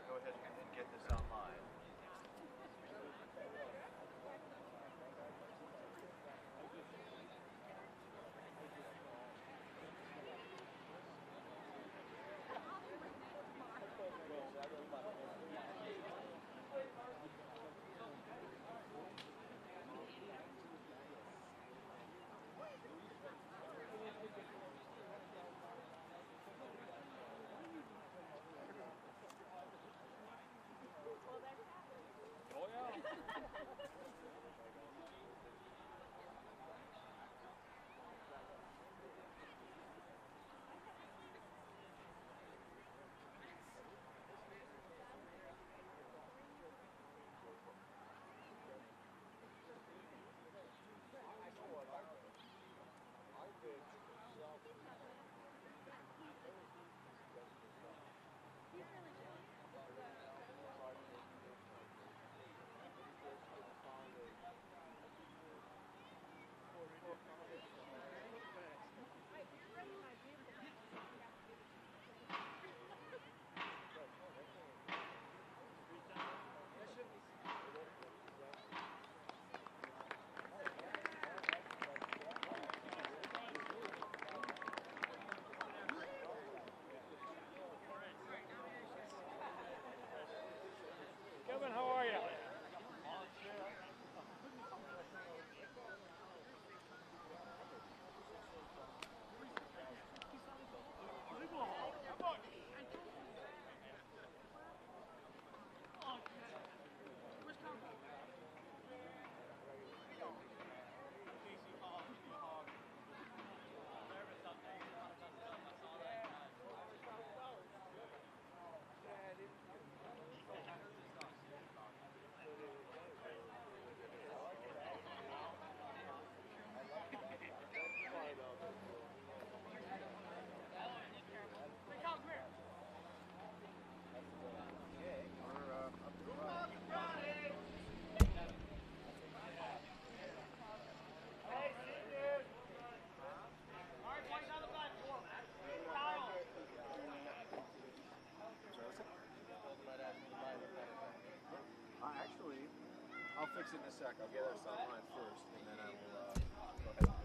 go ahead and get this online. Oh yeah. Kevin, how are you? Actually, I'll fix it in a sec. I'll get us online first, and then I will go ahead.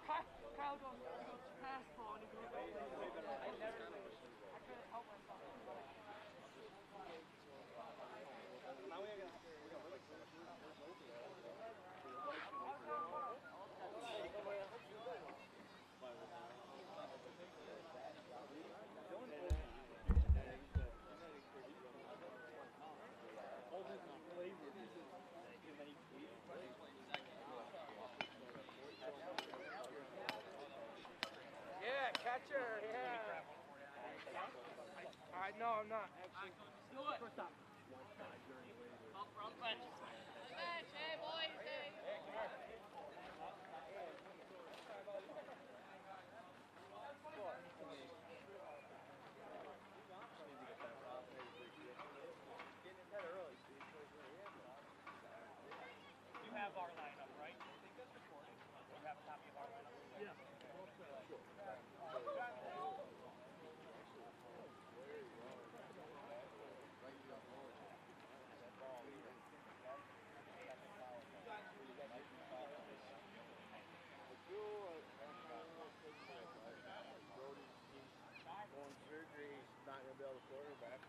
Kyle goes pass ball and he goes over. I couldn't help myself. Yeah, catcher, yeah. No, I'm not, actually. Do it. First up. Hey, boys, hey. You have our lineup, right? I think that's recorded. You have a copy of our lineup? Yeah. Not going to be able to quarterback.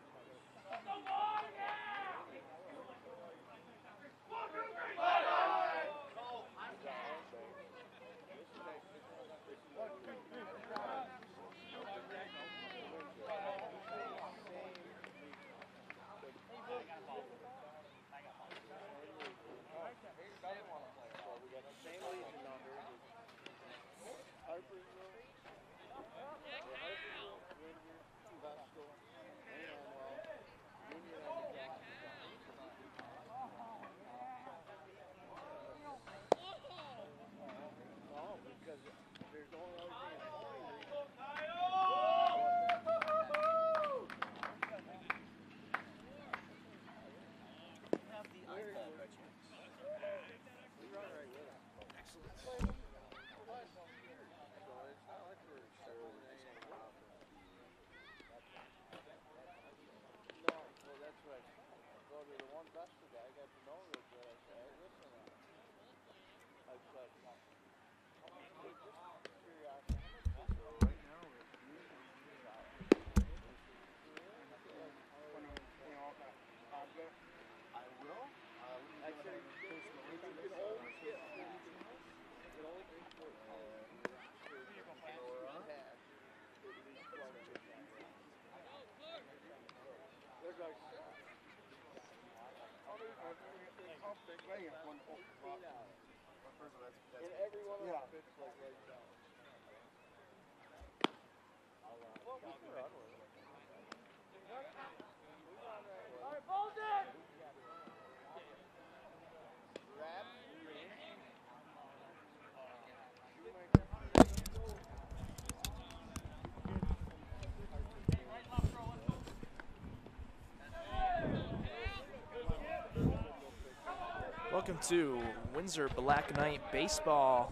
Welcome to Windsor Black Knight Baseball.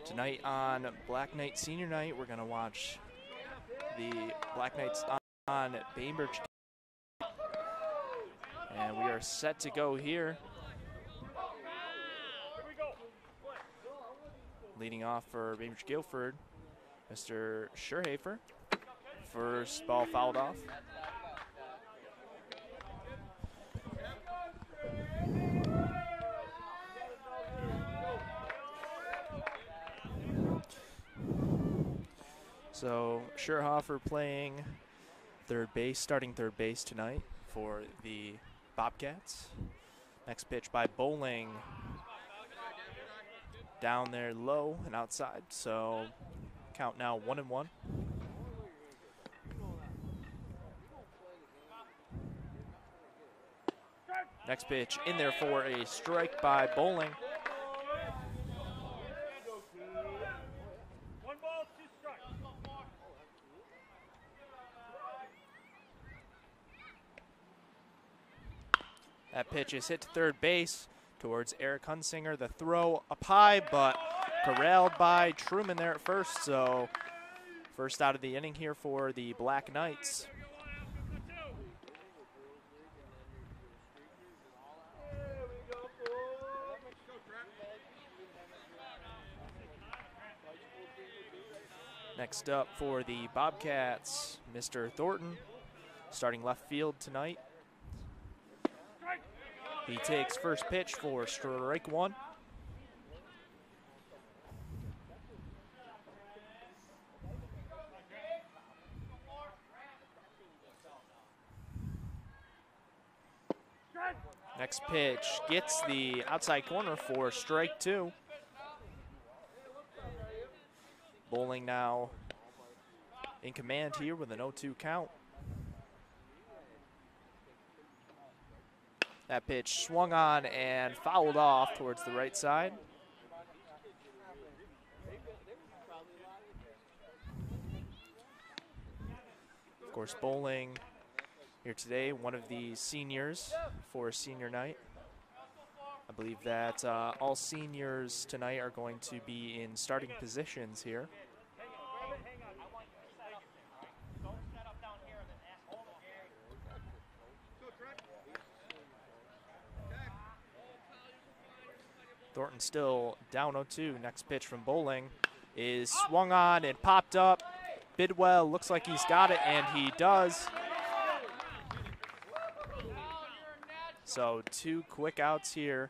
Tonight on Black Knight Senior Night, we're going to watch the Black Knights on Bainbridge. And we are set to go here. Leading off for Bainbridge Guilford, Mr. Scherhafer. First ball fouled off. So Scherhafer playing third base, starting third base tonight for the Bobcats. Next pitch by Bowling. Down there low and outside, so count now 1-1. Next pitch in there for a strike by Bowling. That pitch is hit to third base towards Eric Hunsinger. The throw up high, but corralled by Truman there at first. So first out of the inning here for the Black Knights. Next up for the Bobcats, Mr. Thornton, starting left field tonight. He takes first pitch for strike one. Next pitch gets the outside corner for strike two. Bowling now in command here with an 0-2 count. That pitch swung on and fouled off towards the right side. Of course, bowling here today, one of the seniors for senior night. I believe that all seniors tonight are going to be in starting positions here. Thornton still down 0-2. Next pitch from bowling is swung on and popped up. Bidwell looks like he's got it, and he does. So 2 quick outs here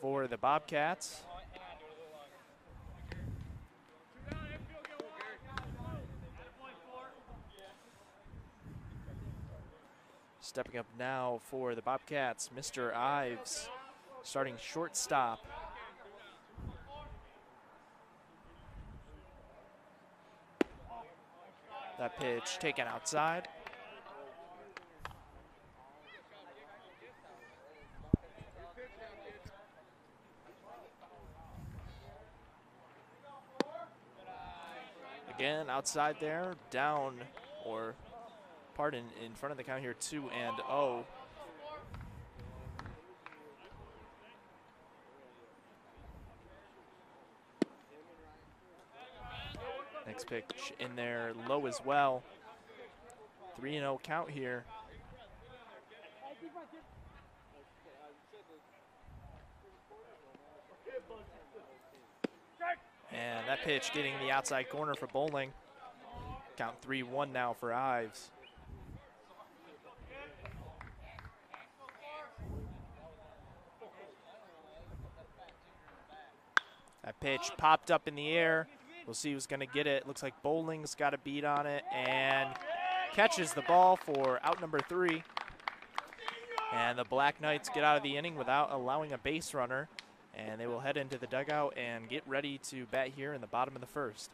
for the Bobcats. Stepping up now for the Bobcats, Mr. Ives, starting shortstop. That pitch taken outside. Again, outside there, down, or pardon, in front of the count here, 2-0. Next pitch in there, low as well. 3-0 count here. And that pitch getting the outside corner for bowling. Count 3-1 now for Ives. That pitch popped up in the air. We'll see who's going to get it. Looks like bowling's got a beat on it and catches the ball for out number 3. And the Black Knights get out of the inning without allowing a base runner. And they will head into the dugout and get ready to bat here in the bottom of the first.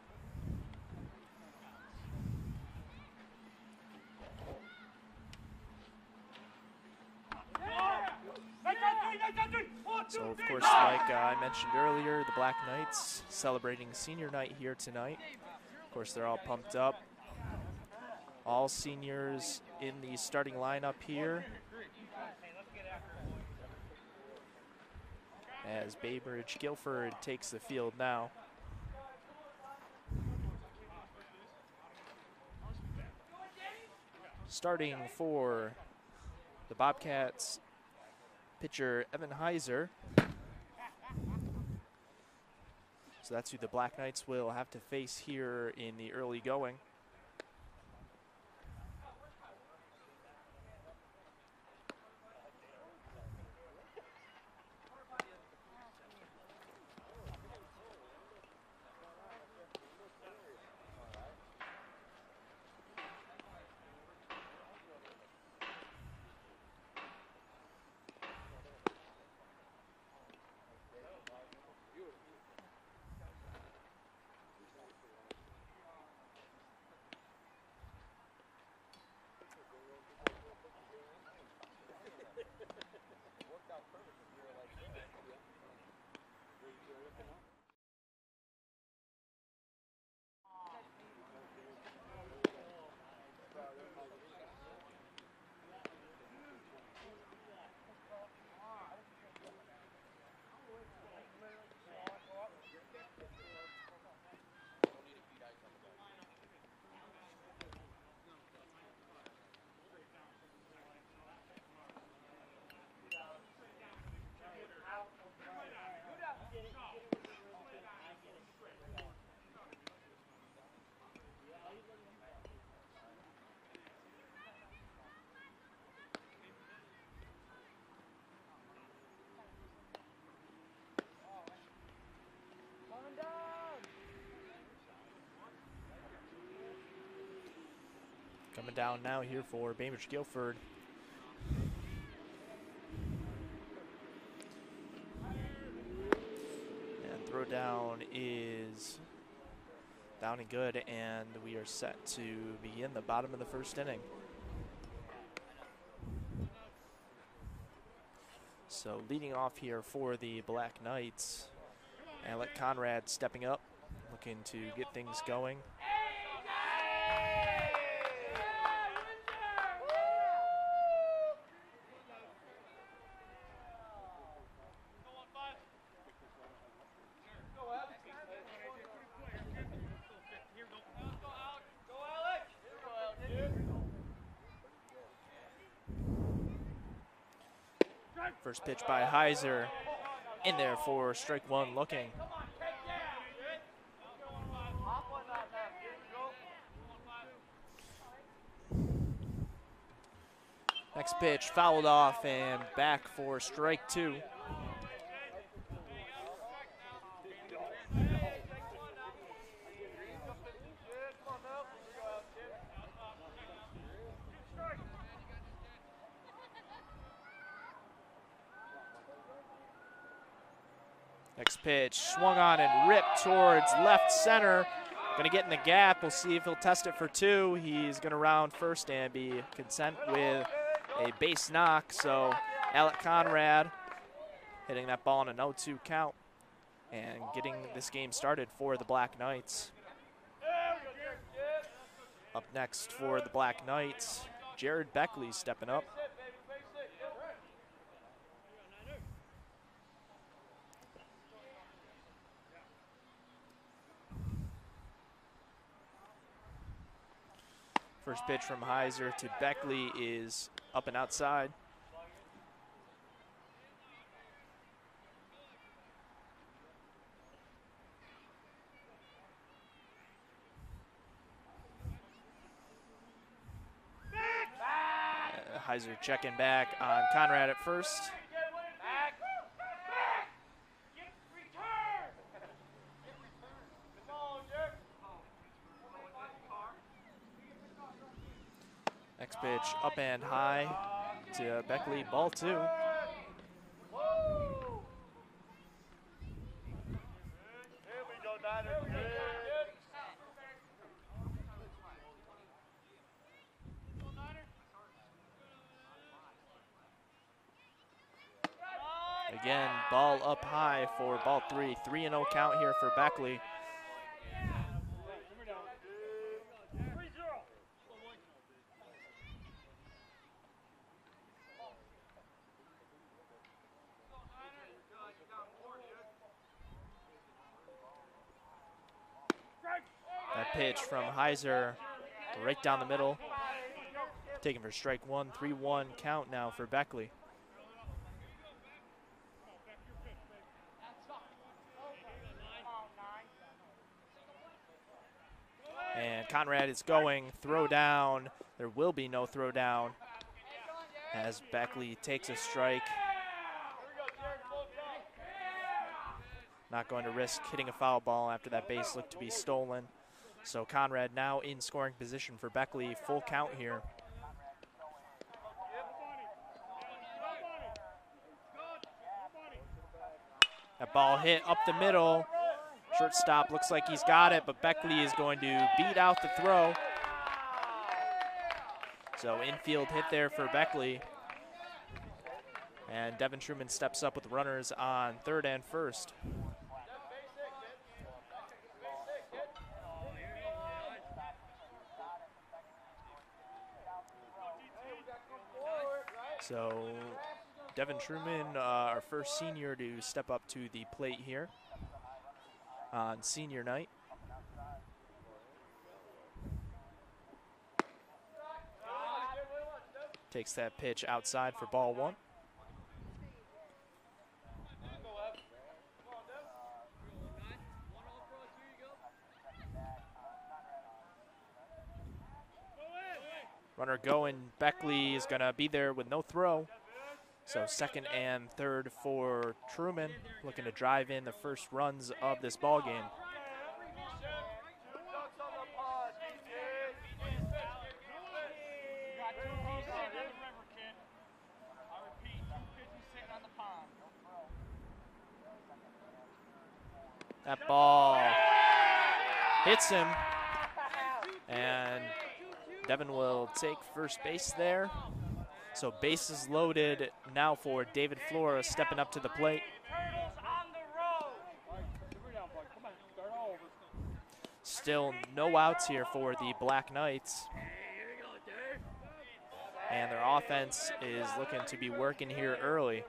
So, of course, like I mentioned earlier, the Black Knights celebrating senior night here tonight. Of course, they're all pumped up. All seniors in the starting lineup here. As Bainbridge Guilford takes the field now. Starting for the Bobcats, pitcher Evan Heiser. So that's who the Black Knights will have to face here in the early going. Coming down now here for Bainbridge Guilford. And throw down is down and good, and we are set to begin the bottom of the first inning. So leading off here for the Black Knights, Alec Conrad stepping up, looking to get things going. First pitch by Heiser, in there for strike one looking. Next pitch fouled off and back for strike two. Next pitch, swung on and ripped towards left center. Gonna get in the gap. We'll see if he'll test it for two. He's gonna round first and be content with a base knock. So Alec Conrad hitting that ball on an 0-2 count and getting this game started for the Black Knights. Up next for the Black Knights, Jared Beckley stepping up. First pitch from Heiser to Beckley is up and outside. Heiser checking back on Conrad at first. Next pitch up and high to Beckley, ball two. Again, ball up high for ball three. 3-0 count here for Beckley. That pitch from Heiser right down the middle. Taking for strike one. 3-1 count now for Beckley. And Conrad is going, throw down. There will be no throw down as Beckley takes a strike. Not going to risk hitting a foul ball after that base looked to be stolen. So Conrad now in scoring position for Beckley, full count here. That ball hit up the middle. Shortstop looks like he's got it, but Beckley is going to beat out the throw. So infield hit there for Beckley. And Devin Truman steps up with runners on third and first. So Devin Truman, our first senior to step up to the plate here on senior night. Takes that pitch outside for ball one. Runner going, Beckley is gonna be there with no throw. So second and third for Truman, looking to drive in the first runs of this ball game. That ball hits him, and Devin will take first base there. So bases loaded now for David Flora stepping up to the plate. Still no outs here for the Black Knights. And their offense is looking to be working here early.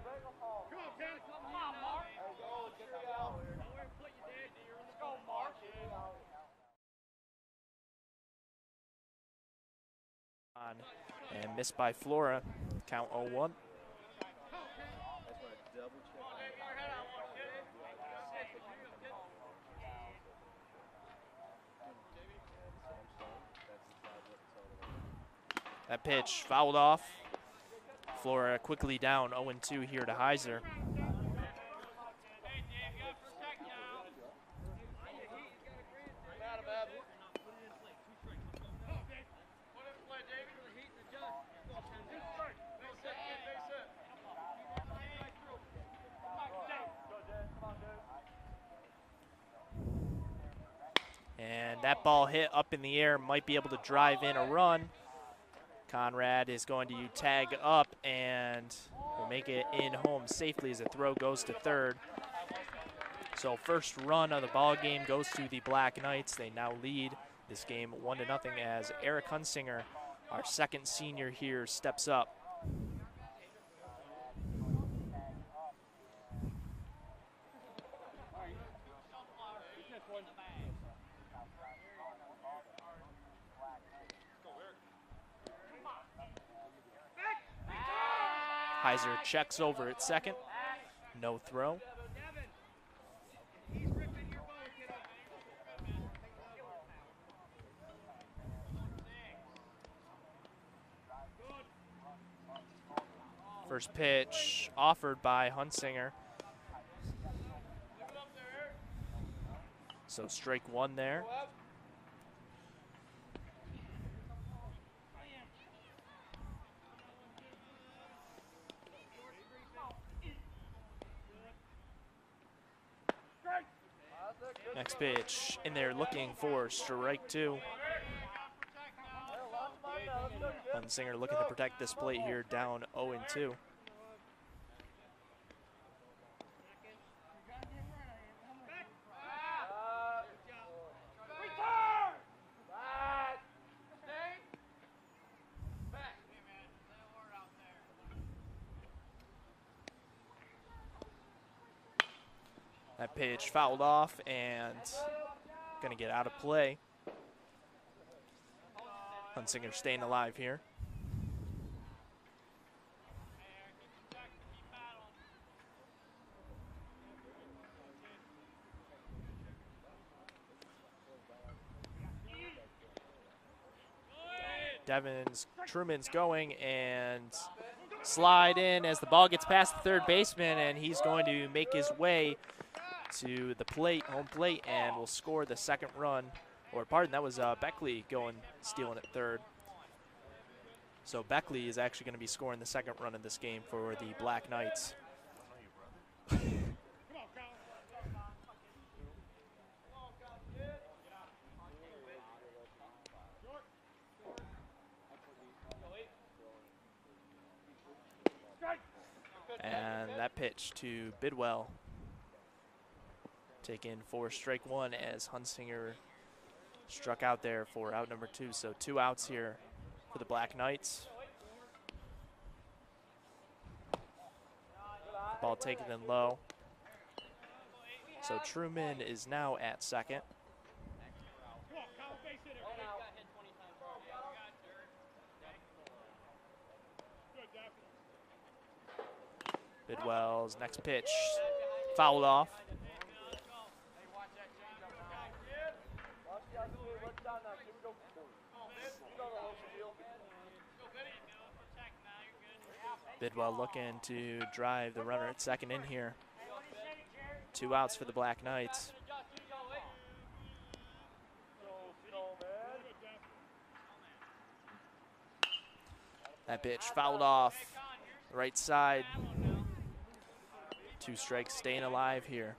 And missed by Flora, count 0-1. That pitch fouled off. Flora quickly down 0-2 here to Heiser. And that ball hit up in the air, might be able to drive in a run. Conrad is going to tag up and will make it in home safely as the throw goes to third. So first run of the ball game goes to the Black Knights. They now lead this game 1-0 as Eric Hunsinger, our second senior here, steps up. Heiser checks over at second. No throw. First pitch offered by Hunsinger. So strike one there. Next pitch in there looking for strike two. Hunsinger looking to protect this plate here, down 0-2. That pitch fouled off and gonna get out of play. Hunsinger staying alive here. Truman's going and slide in as the ball gets past the third baseman, and he's going to make his way to the plate, home plate, and will score the second run. Or pardon, that was Beckley stealing at third. So Beckley is actually going to be scoring the second run in this game for the Black Knights. And that pitch to Bidwell. Taken for strike one as Hunsinger struck out there for out number two. So 2 outs here for the Black Knights. Ball taken in low. So Truman is now at second. Bidwell's next pitch fouled off. Bidwell looking to drive the runner at second in here. 2 outs for the Black Knights. That pitch fouled off right side. 2 strikes, staying alive here.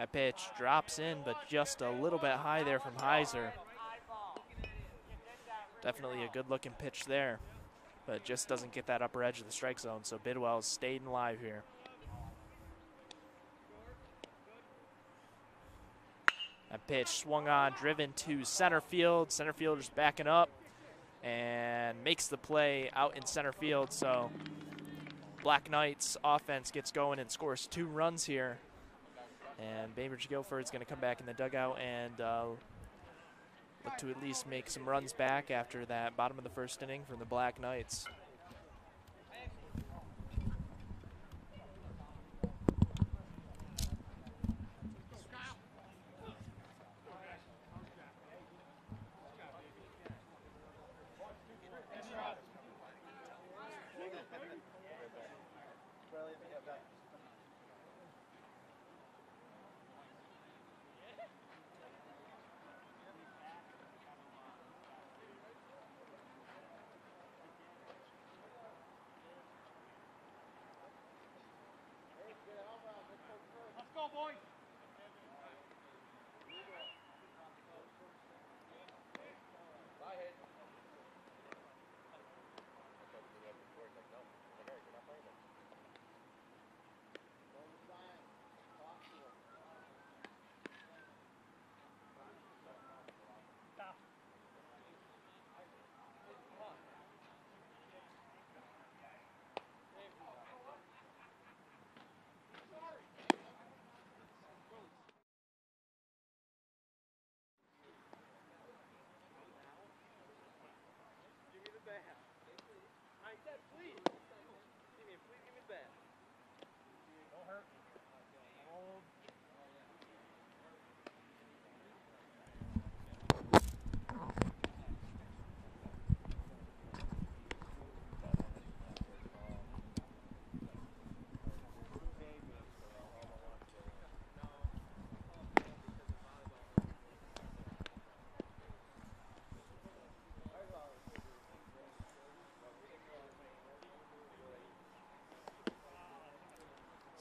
That pitch drops in, but just a little bit high there from Heiser. Definitely a good-looking pitch there, but just doesn't get that upper edge of the strike zone, so Bidwell's stayed alive here. That pitch swung on, driven to center field. Center fielder's backing up and makes the play out in center field, so Black Knights offense gets going and scores 2 runs here. And Bainbridge Guilford's going to come back in the dugout and look to at least make some runs back after that bottom of the first inning from the Black Knights.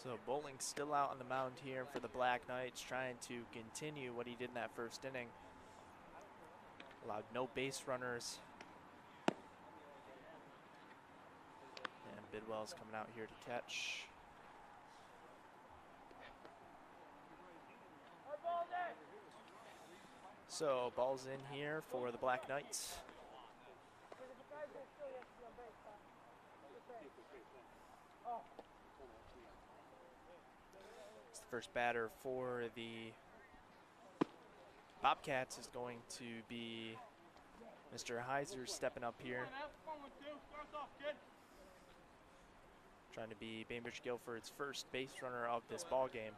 So Bowling's still out on the mound here for the Black Knights, trying to continue what he did in that first inning. Allowed no base runners. And Bidwell's coming out here to catch. So ball's in here for the Black Knights. First batter for the Bobcats is going to be Mr. Heiser, stepping up here. Trying to be Bainbridge Guilford's first base runner of this ball game.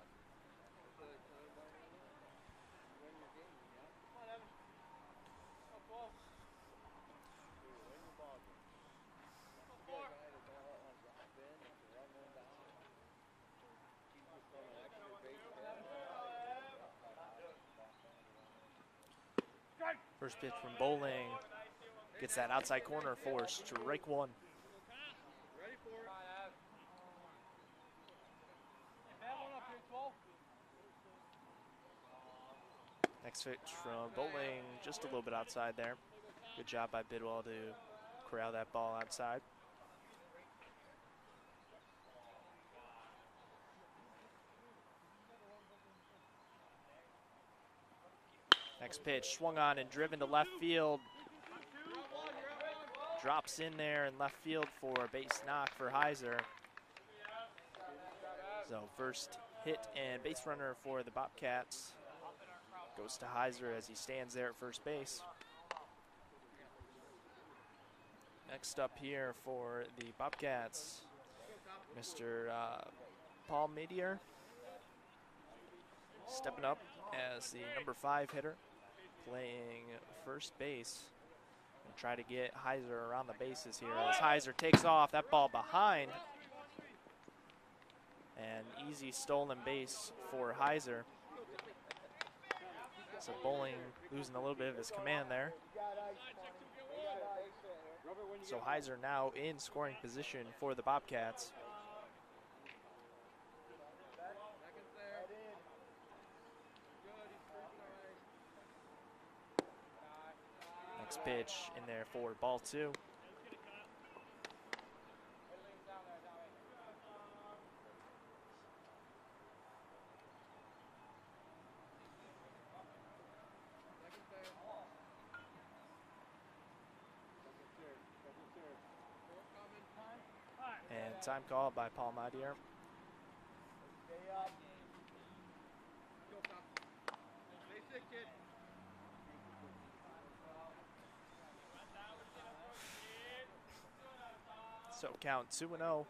First pitch from Bowling gets that outside corner for strike 1. Next pitch from Bowling, just a little bit outside there. Good job by Bidwell to corral that ball outside. Next pitch, swung on and driven to left field. Drops in there in left field for a base knock for Heiser. So first hit and base runner for the Bobcats goes to Heiser as he stands there at first base. Next up here for the Bobcats, Mr. Paul Meteor, stepping up as the number 5 hitter, playing first base, and try to get Heiser around the bases here. As Heiser takes off, that ball behind, and easy stolen base for Heiser. So Bowling losing a little bit of his command there. So Heiser now in scoring position for the Bobcats. pitch in there for ball 2. And time called by Paul Madier. So count 2-0.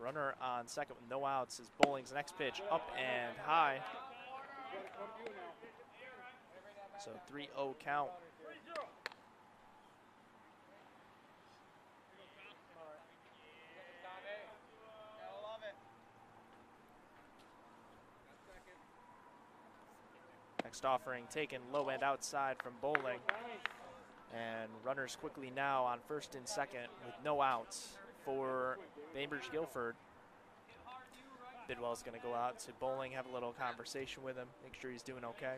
Runner on second with no outs is Bowling's next pitch up and high. So 3-0 count. Next offering taken low end outside from Bowling. And runners quickly now on first and second with no outs for Bainbridge Guilford. Bidwell's going to go out to Bowling, have a little conversation with him, make sure he's doing okay.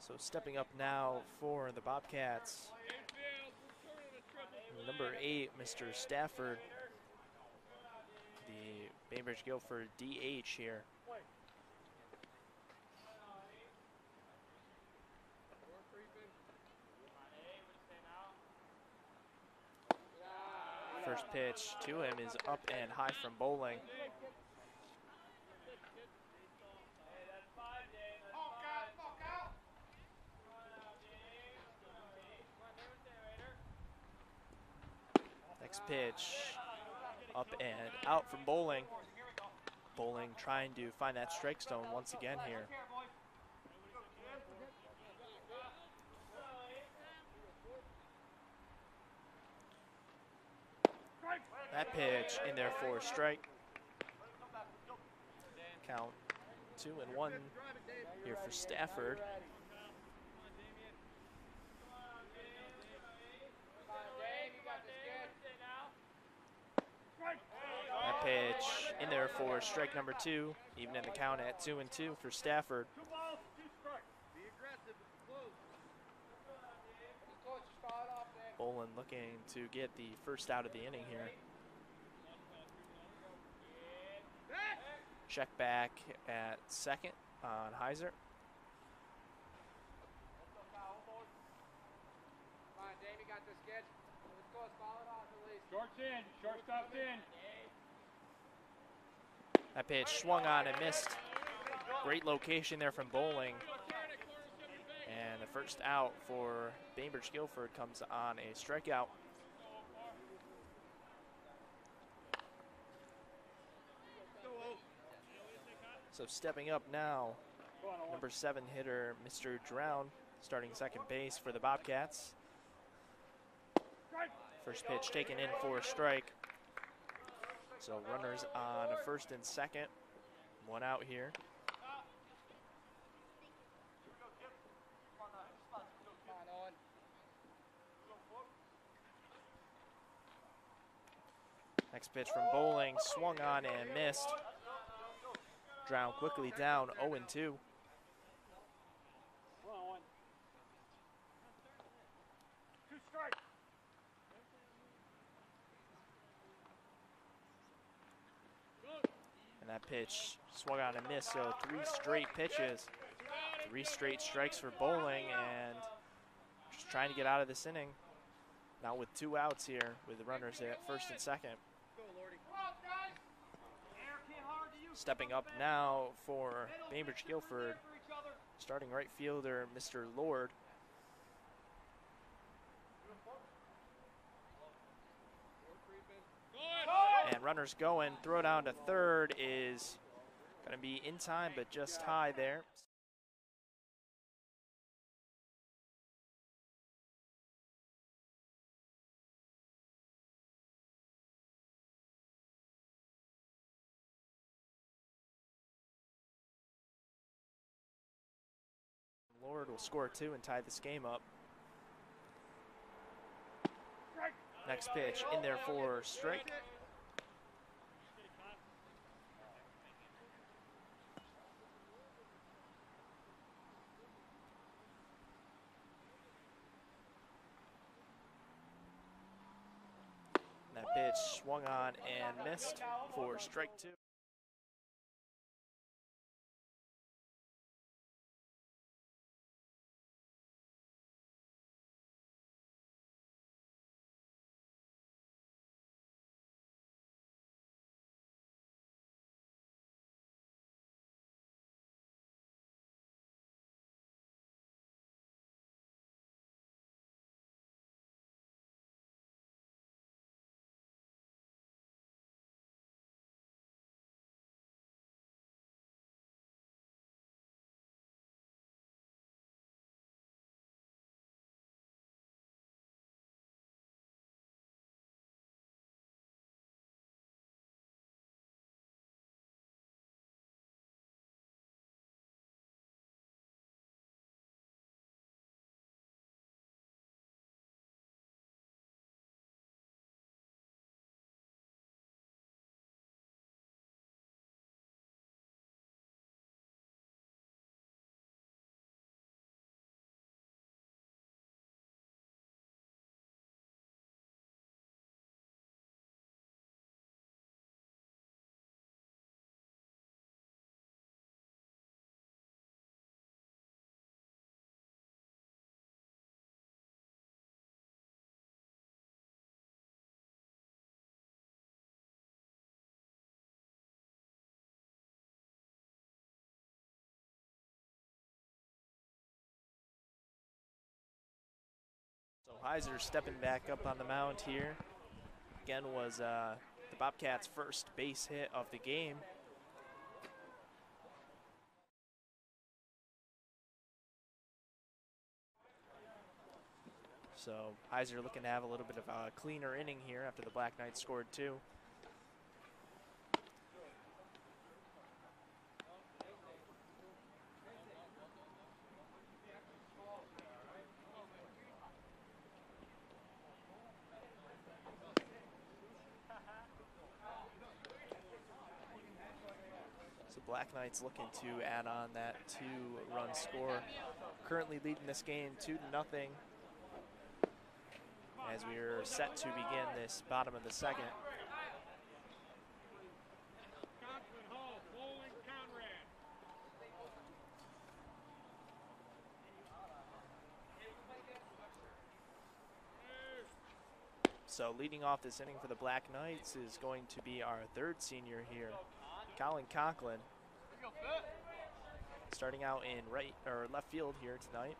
So stepping up now for the Bobcats, number 8, Mr. Stafford, the Bainbridge Guilford DH here. First pitch to him is up and high from Bowling. Next pitch, up and out from Bowling. Bowling trying to find that strike zone once again here. That pitch in there for a strike. Count 2-1 here for Stafford. That pitch in there for strike number 2, even in the count at 2-2 for Stafford. Bolin looking to get the first out of the inning here. Check back at second on Heiser. Short's in, shortstop's in. That pitch swung on and missed. Great location there from Bowling. And the first out for Bainbridge Guilford comes on a strikeout. So stepping up now, number 7 hitter, Mr. Drown, starting second base for the Bobcats. First pitch taken in for a strike. So runners on first and second, 1 out here. Next pitch from Bowling, swung on and missed. Drown quickly down, 0-2. And that pitch swung on and missed, so 3 straight pitches, 3 straight strikes for Bowling, and just trying to get out of this inning. Now with 2 outs here with the runners at first and second. Stepping up now for Bainbridge Guilford, starting right fielder, Mr. Lord. And runners going, throw down to third is going to be in time, but just high there. Lord will score 2 and tie this game up. Next pitch in there for strike. That pitch swung on and missed for strike 2. So Heiser stepping back up on the mound here. Again, was the Bobcats' first base hit of the game. So Heiser looking to have a little bit of a cleaner inning here after the Black Knights scored 2. Black Knights looking to add on that 2-run score. Currently leading this game 2-0 as we are set to begin this bottom of the second. So leading off this inning for the Black Knights is going to be our 3rd senior here, Colin Conklin. Starting out in right or left field here tonight.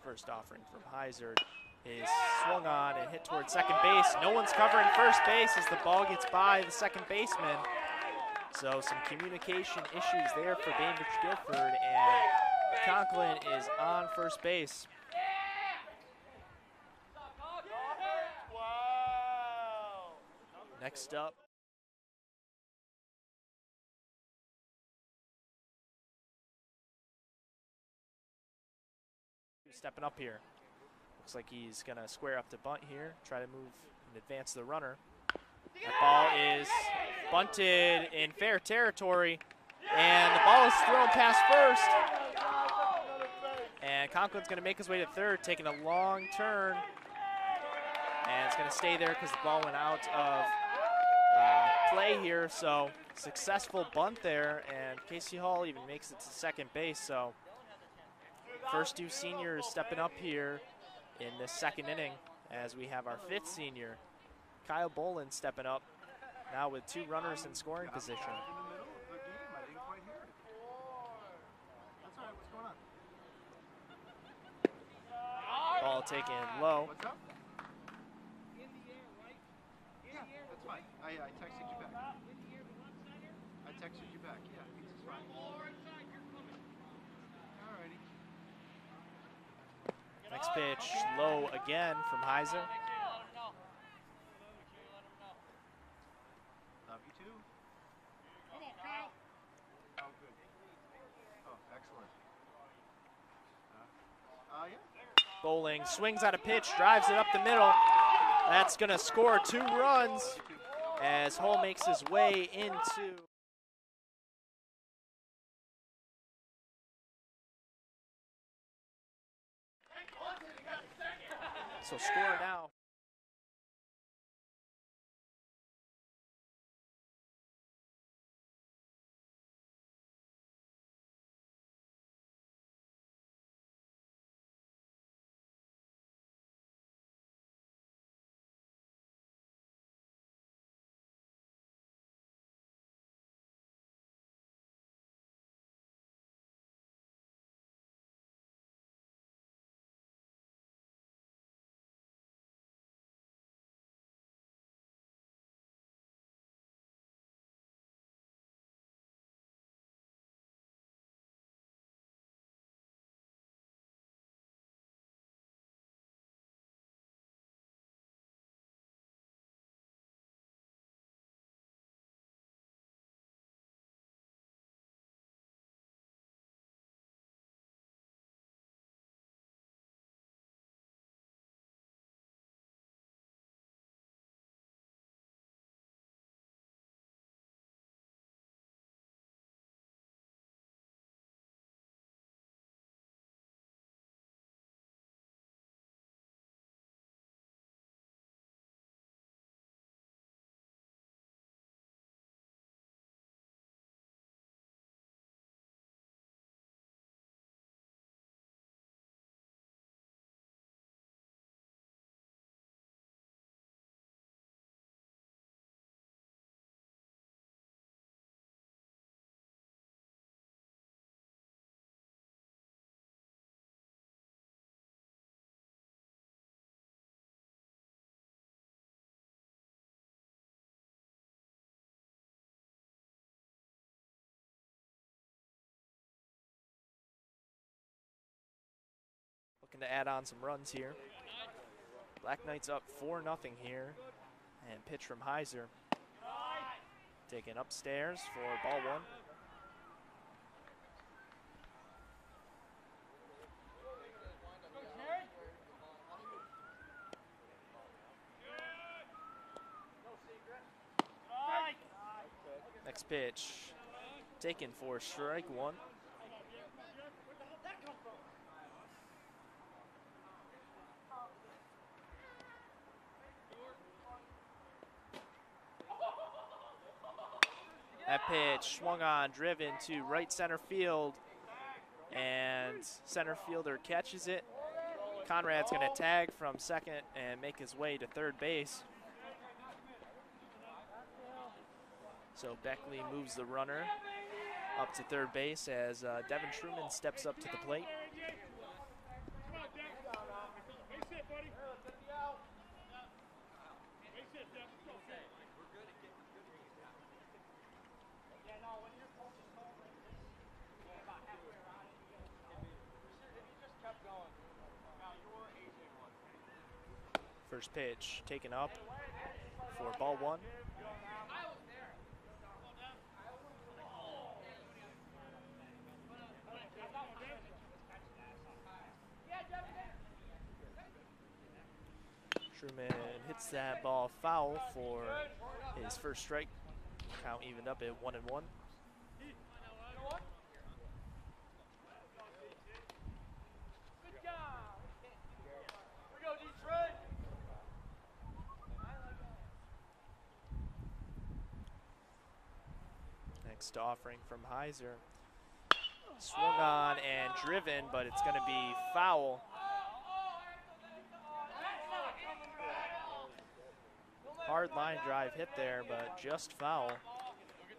First offering from Heiser is swung on and hit towards second base. No one's covering first base as the ball gets by the second baseman. So some communication issues there for Bainbridge Guilford, and Conklin is on first base. Next up, stepping up here. Looks like he's gonna square up to bunt here, try to move and advance the runner. That ball is bunted in fair territory, and the ball is thrown past first. And Conklin's gonna make his way to third, taking a long turn. And it's gonna stay there because the ball went out of play here. So successful bunt there, and Casey Hall even makes it to second base. So first 2 seniors stepping up here in this second inning as we have our 5th senior, Kyle Bolin, stepping up now with 2 runners in scoring position. Ball taken low. What's up? Yeah, that's fine. I texted you back. I texted you back. Yeah, pizza's fine. Alrighty. Next pitch, low again from Heiser. Love you too. Oh, good. Oh, excellent. Yeah. Bowling swings on a pitch, drives it up the middle. That's going to score 2 runs as Hull makes his way into. So score now. Looking to add on some runs here. Black Knights up 4-0 here. And pitch from Heiser. Taken upstairs for ball 1. Next pitch. Taken for strike 1. That pitch swung on, driven to right center field, and center fielder catches it. Conrad's going to tag from second and make his way to third base. So Beckley moves the runner up to third base as Devin Truman steps up to the plate. First pitch taken up for ball 1. Truman hits that ball foul for his first strike. Count evened up at 1-1. Next offering from Heiser. Swung on and driven, but it's going to be foul. Hard line drive hit there, but just foul.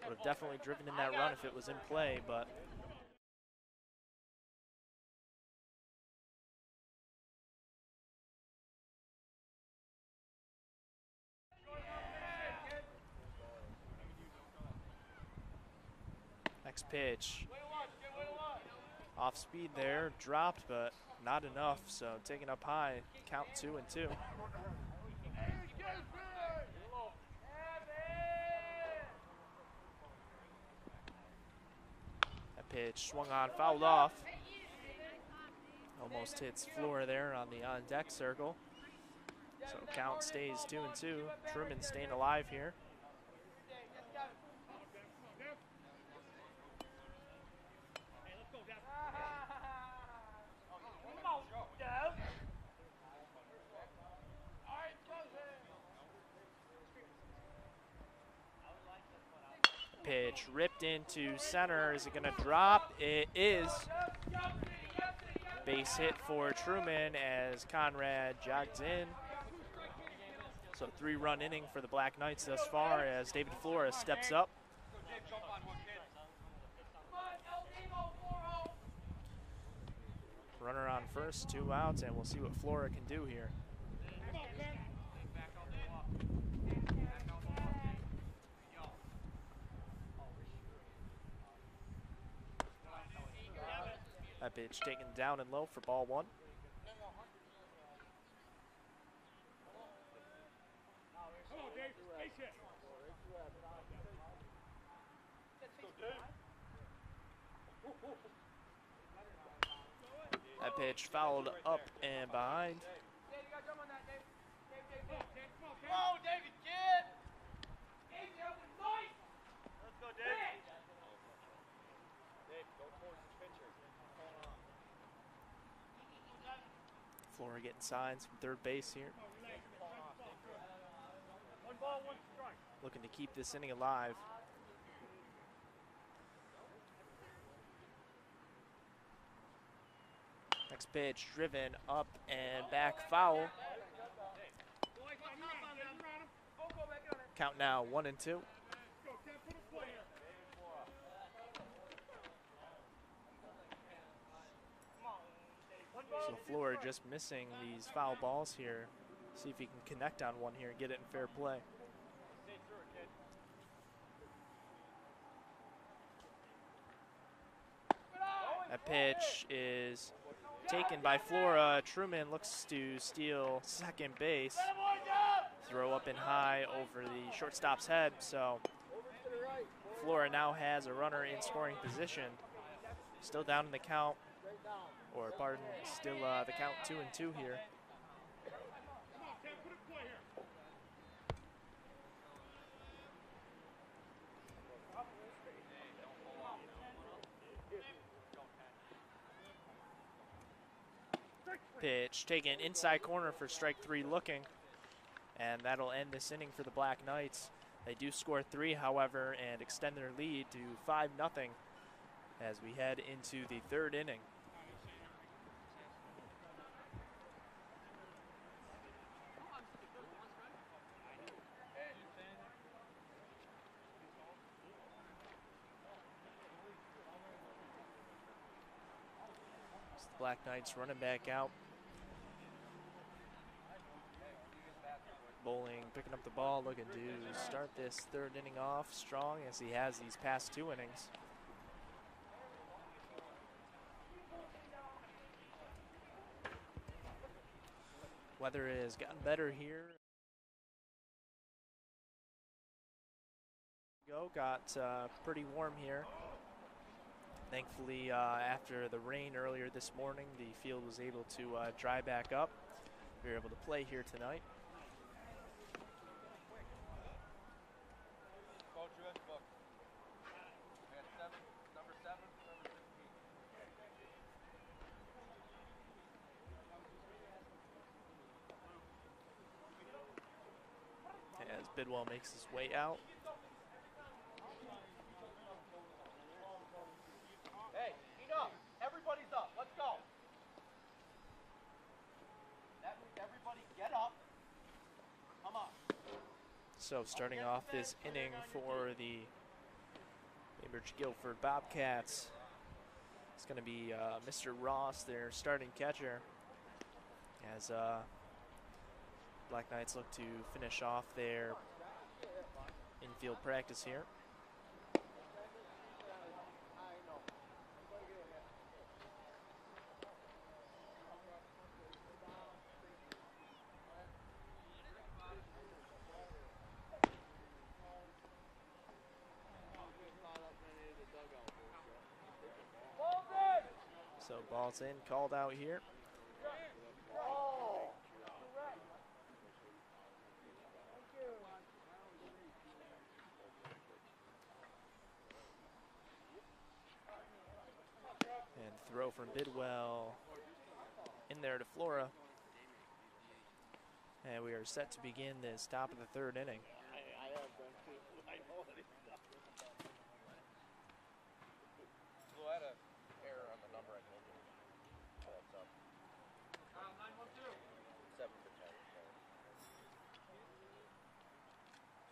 Would have definitely driven in that run if it was in play, but next pitch. Off speed there, dropped, but not enough, so taking up high, count 2-2. That pitch swung on, fouled off. Almost hits Flora there on the on-deck circle. So count stays 2-2. Truman staying alive here. Pitch ripped into center. Is it going to drop? It is. Base hit for Truman as Conrad jogs in. So 3-run inning for the Black Knights thus far as David Flora steps up. Runner on first, 2 outs, and we'll see what Flora can do here. That pitch taken down and low for ball 1. That pitch fouled up and behind. Whoa, David, kid! Let's go, David. Dave, go towards the pitcher. Flora getting signs from third base here. 1 ball, 1 strike. Looking to keep this inning alive. Next pitch driven up and back, foul. Count now 1-2. So Flora just missing these foul balls here. See if he can connect on one here and get it in fair play. That pitch is taken by Flora. Truman looks to steal second base. Throw up and high over the shortstop's head. So Flora now has a runner in scoring position. Still down in the count, or pardon, still the count 2-2 here. Pitch taken inside corner for strike 3 looking. And that'll end this inning for the Black Knights. They do score 3, however, and extend their lead to 5-0 as we head into the 3rd inning. It's the Black Knights running back out. Bowling picking up the ball, looking to start this 3rd inning off strong as he has these past 2 innings. Weather has gotten better here. Got pretty warm here. Thankfully, after the rain earlier this morning, the field was able to dry back up. We were able to play here tonight. As Bidwell makes his way out. Hey, eat up. Everybody's up. Let's go. That means everybody get up. Come on. So starting off this inning for the Cambridge Guilford Bobcats, it's going to be Mr. Ross, their starting catcher, as Black Knights look to finish off their infield practice here. Ball's in, called out here. And throw from Bidwell in there to Flora. And we are set to begin this top of the third inning. I have done too. I know it is. Well, I had an error on the number I told you. That's up. 7 for 10.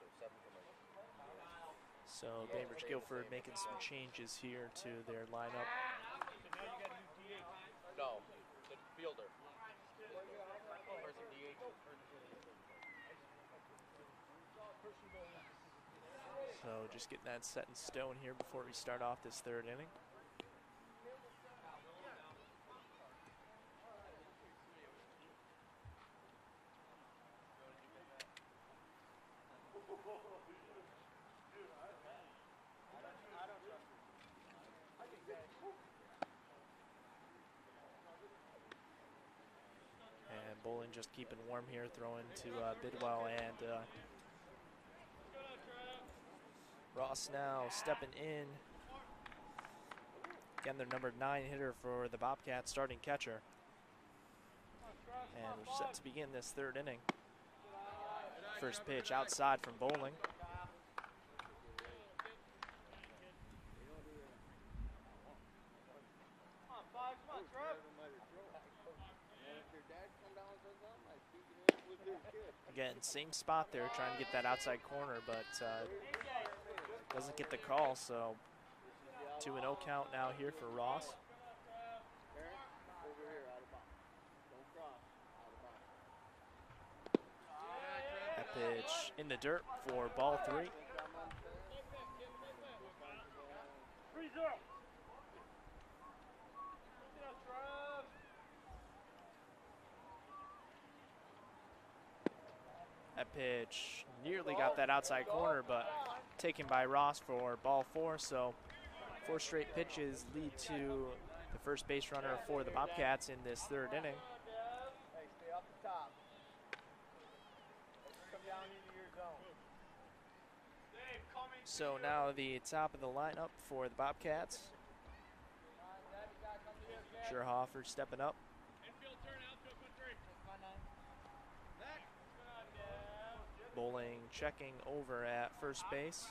So 7 for me. So Bainbridge Guilford making some changes here to their lineup. No, the fielder. Where's the DH? So just getting that set in stone here before we start off this third inning. And Bowling just keeping warm here, throwing to Bidwell and Ross now stepping in. Again, their number 9 hitter for the Bobcats, starting catcher. And we're set to begin this third inning. First pitch outside from Bowling. Again, same spot there, trying to get that outside corner, but doesn't get the call, so 2-0 count now here for Ross. That pitch in the dirt for ball 3. That pitch nearly got that outside corner, but taken by Ross for ball 4. So 4 straight pitches lead to the first base runner for the Bobcats in this third inning. Stay off the top. Come down into your zone. So now the top of the lineup for the Bobcats. Scherhofer stepping up. Bowling checking over at first base.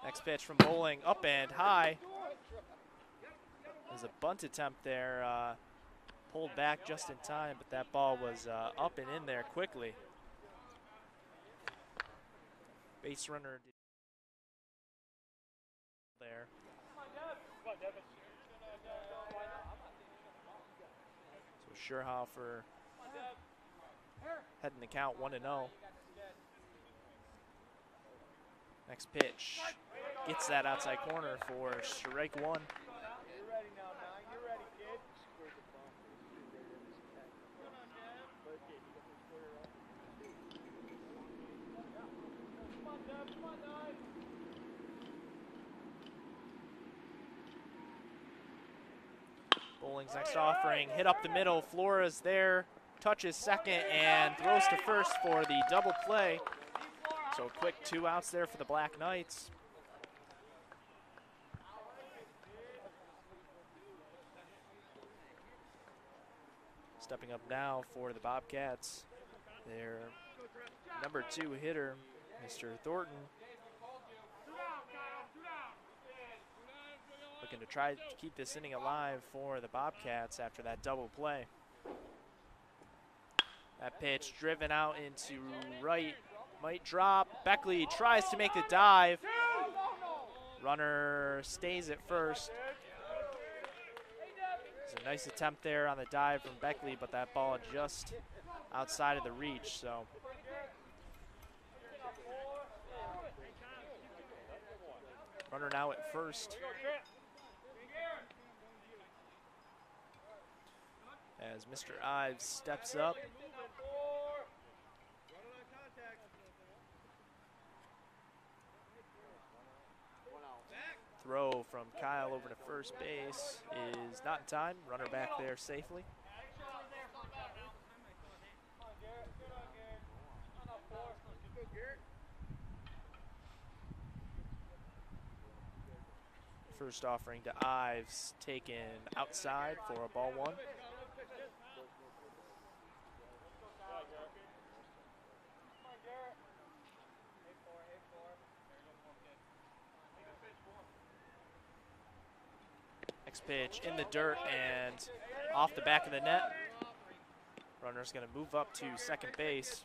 Next pitch from Bowling, up and high. There's a bunt attempt there, pulled back just in time, but that ball was up and in there quickly. Base runner there. So Scherhofer heading the count 1-0. Next pitch gets that outside corner for strike 1. You're ready now, 9. You're ready, kid. Come on, Deb. Come on, 9. Bowling's next offering, hit up the middle. Flores there, touches second and throws to first for the double play. So a quick 2 outs there for the Black Knights. Stepping up now for the Bobcats, their number 2 hitter, Mr. Thornton. Looking to try to keep this inning alive for the Bobcats after that double play. That pitch driven out into right, might drop. Beckley tries to make the dive. Runner stays at first. It's a nice attempt there on the dive from Beckley, but that ball just outside of the reach, so. Runner now at first. As Mr. Ives steps up. throw from Kyle over to first base is not in time. Runner back there safely. First offering to Ives, taken outside for a ball one. Next pitch in the dirt and off the back of the net. Runner's going to move up to second base.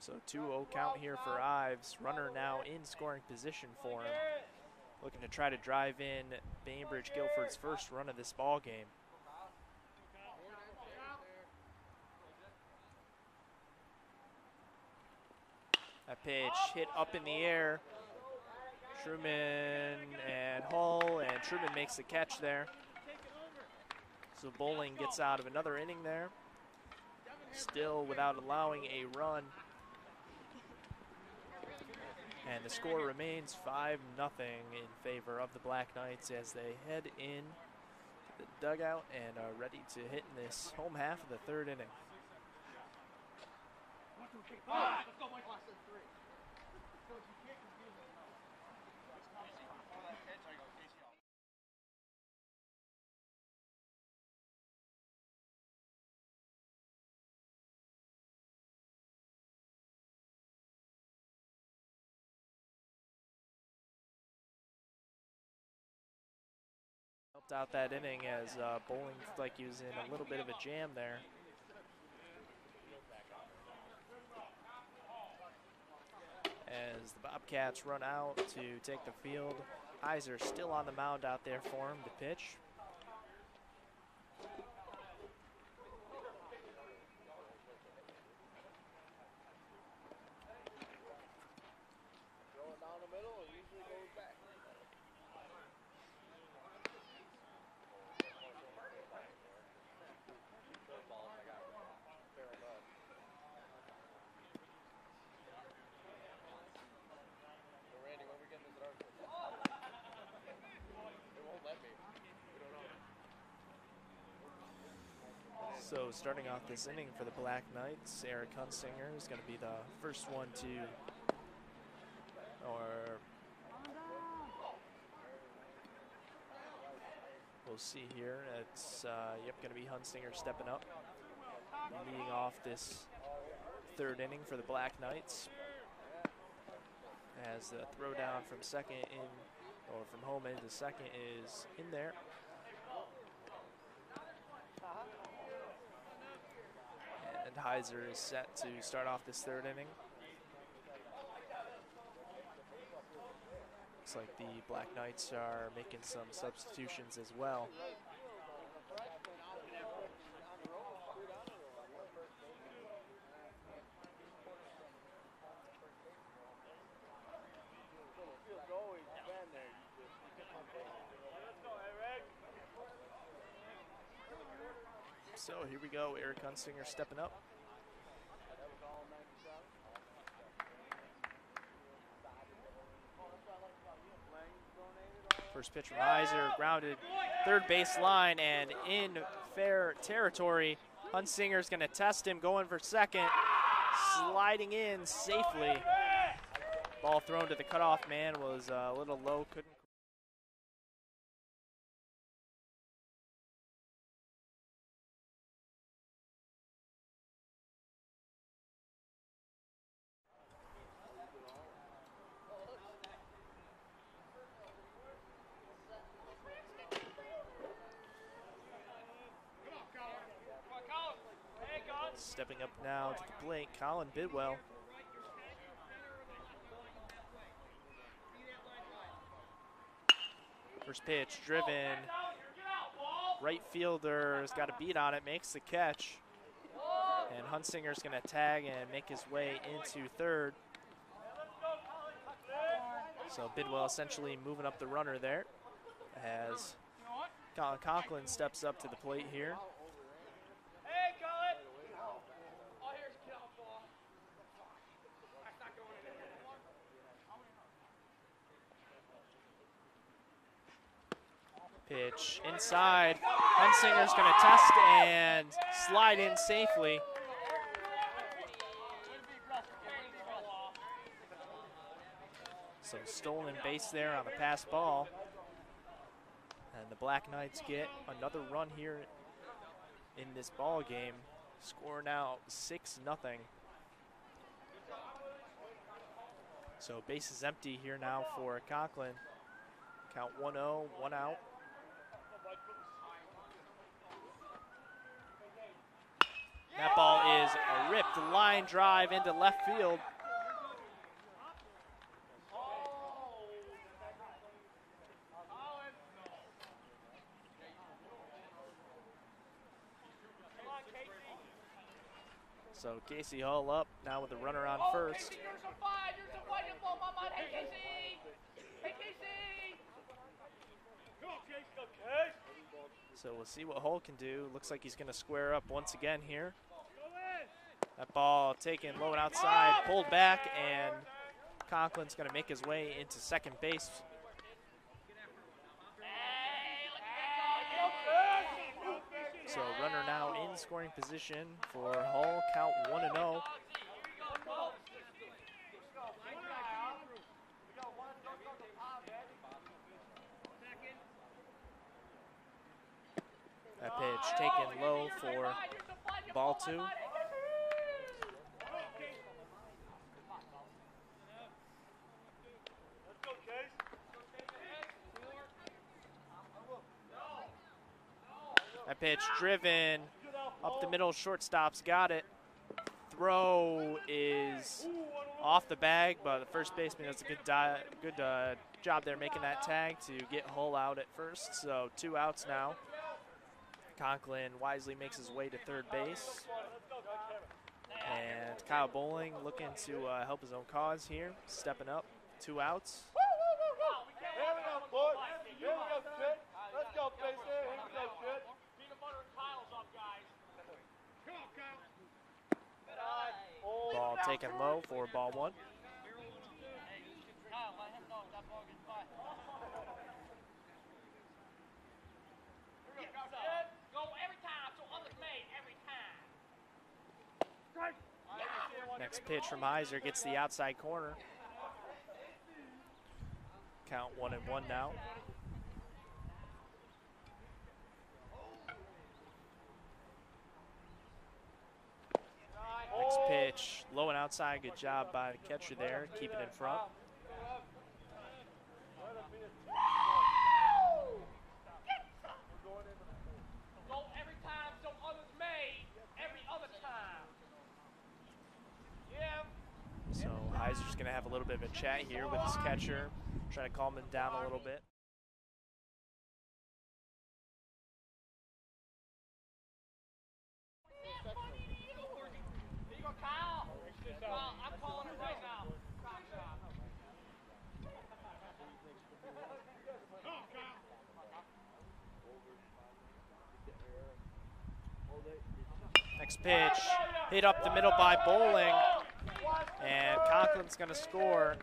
So 2-0 count here for Ives. Runner now in scoring position for him. Looking to try to drive in Bainbridge Guilford's first run of this ball game. That pitch hit up in the air. Truman and Hull, and Truman makes the catch there. So Bowling gets out of another inning there. Still without allowing a run. And the score remains 5-0 in favor of the Black Knights as they head in to the dugout and are ready to hit in this home half of the third inning. Helped out that inning as Bowling looked like he was in a little bit of a jam there. As the Bobcats run out to take the field, Heiser still on the mound out there for him to pitch. So starting off this inning for the Black Knights, Eric Hunsinger is going to be the first one to, we'll see here. It's going to be Hunsinger stepping up, leading off this third inning for the Black Knights. As the throw down from second in, or from home into second is in there. And Heiser is set to start off this third inning. Looks like the Black Knights are making some substitutions as well. So here we go, Eric Hunsinger stepping up. First pitch from Heiser, grounded third base line and in fair territory. Hunsinger's going to test him, going for second, sliding in safely. Ball thrown to the cutoff man was a little low, couldn't. Stepping up now to the plate, Colin Bidwell. First pitch driven. Right fielder's got a beat on it, makes the catch. And Hunsinger's going to tag and make his way into third. So Bidwell essentially moving up the runner there as Colin Conklin steps up to the plate here. Pitch inside. Hensinger's going to test and slide in safely. Some stolen base there on the pass ball. And the Black Knights get another run here in this ball game. Score now 6-0. So base is empty here now for Conklin. Count 1-0, 1 out. That ball is a ripped line drive into left field. So Casey Hull up now with the runner on first. So we'll see what Hull can do. Looks like he's going to square up once again here. That ball taken low and outside, pulled back, and Conklin's going to make his way into second base. So runner now in scoring position for Hull, count 1-0. That pitch taken low for ball 2. That pitch driven up the middle, shortstop's got it. Throw is off the bag, but the first baseman does a good job there making that tag to get Hull out at first. So 2 outs now. Conklin wisely makes his way to third base. And Kyle Bowling looking to help his own cause here, stepping up. 2 outs. Here we go, boys. Here we go, kid. Let's go, base there. Here we go, kid. Ball taken low for ball 1. Next pitch from Heiser gets the outside corner. Count 1-1 now. Next pitch, low and outside. Good job by the catcher there, keep it in front. So Heiser's going to have a little bit of a chat here with his catcher, try to calm him down a little bit. Next pitch, hit up the middle by Bowling, and Conklin's going to score.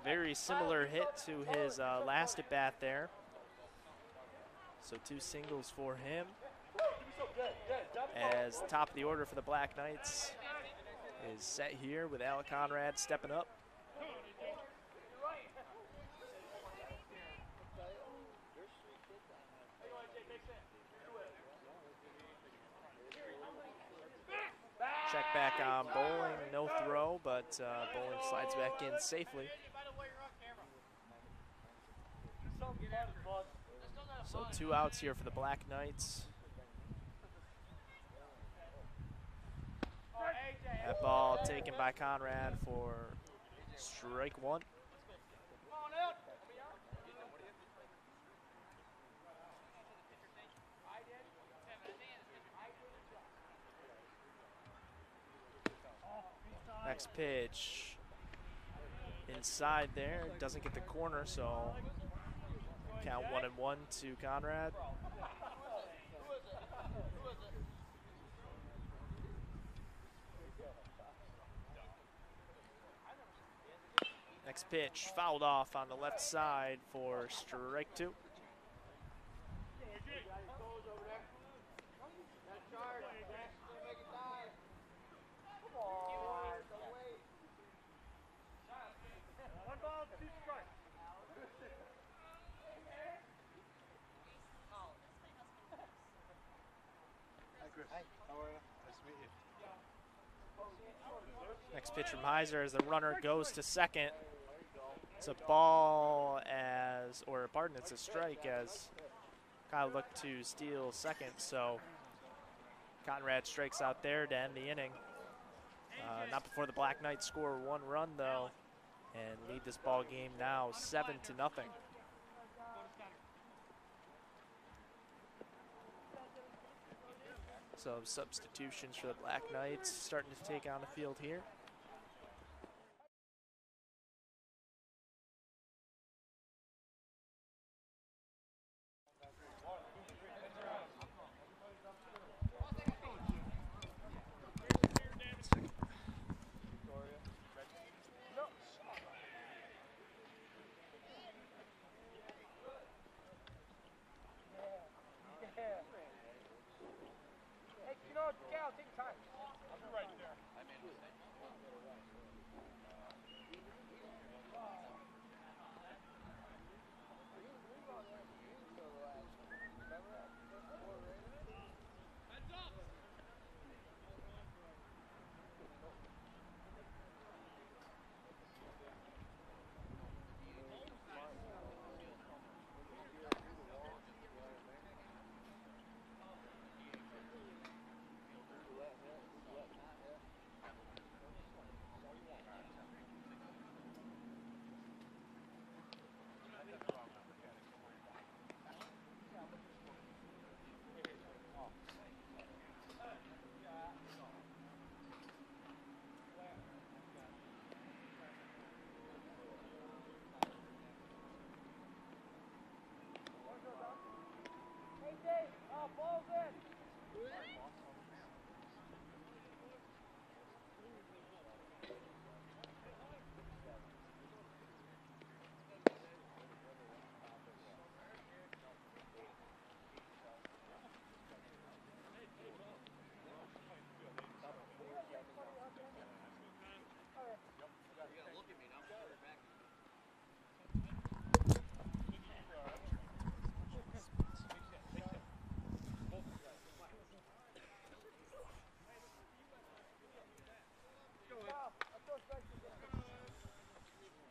Very similar hit to his last at bat there. So 2 singles for him. As top of the order for the Black Knights is set here with Alec Conrad stepping up. Check back on Bowling, no throw, but Bowling slides back in safely. So 2 outs here for the Black Knights. That ball taken by Conrad for strike 1. Next pitch inside there, doesn't get the corner, so count 1-1 to Conrad. Next pitch fouled off on the left side for strike 2. How are you? Nice to meet you. Next pitch from Heiser as the runner goes to second. It's a ball it's a strike as Kyle looked to steal second, so Conrad strikes out there to end the inning. Not before the Black Knights score 1 run though and lead this ball game now 7-0. So substitutions for the Black Knights starting to take on the field here.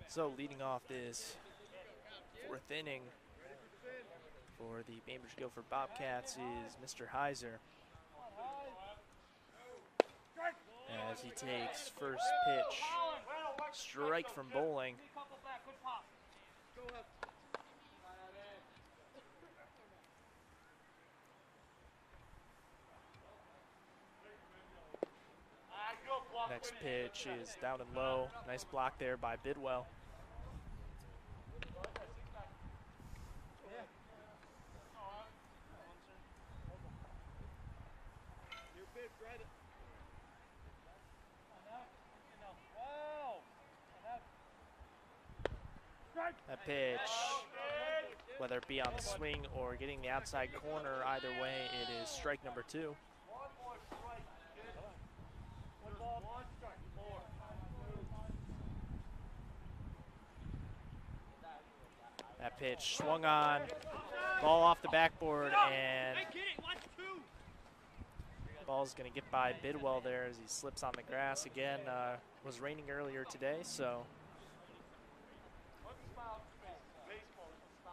So leading off this 4th inning for the Bainbridge Guilford Bobcats is Mr. Heiser. As he takes first pitch, strike from bowling. Next pitch is down and low. Nice block there by Bidwell. That pitch, whether it be on the swing or getting the outside corner, either way, it is strike number 2. That pitch swung on, ball off the backboard, and ball's going to get by Bidwell there as he slips on the grass again. Was raining earlier today, so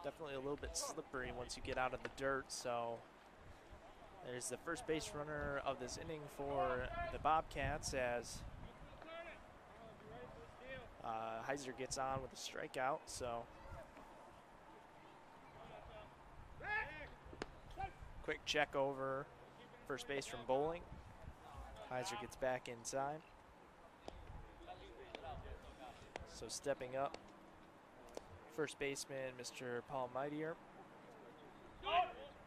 definitely a little bit slippery once you get out of the dirt. So there's the first base runner of this inning for the Bobcats as Heiser gets on with a strikeout. So quick check over first base from bowling. Heiser gets back inside. So stepping up, first baseman, Mr. Paul Mightier.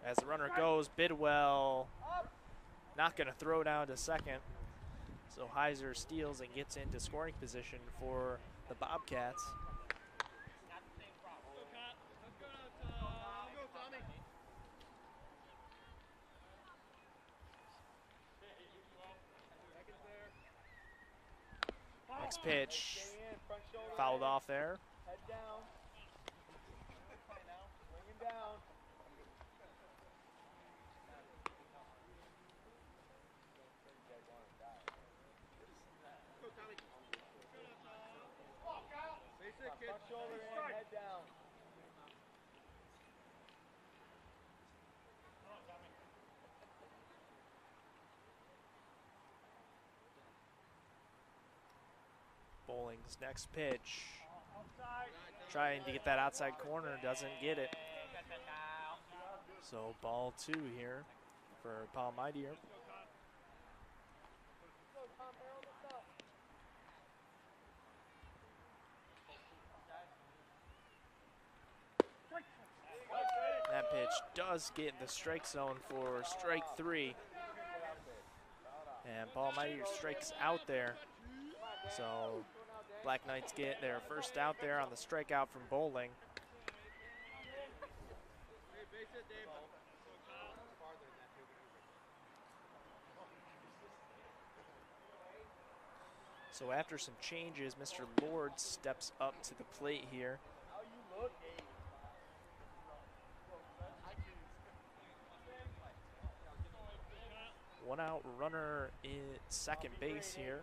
As the runner goes, Bidwell not going to throw down to second. So Heiser steals and gets into scoring position for the Bobcats. next pitch. Fouled off there. Head down. Swinging down. Front shoulder in, head down. Bowling's next pitch. Trying to get that outside corner, doesn't get it. So ball 2 here for Paul Mightier. That pitch does get in the strike zone for strike 3. And Paul Mightier strikes out there. So Black Knights get their first out there on the strikeout from Bowling. So after some changes, Mr. Lord steps up to the plate here. One out runner in second base here.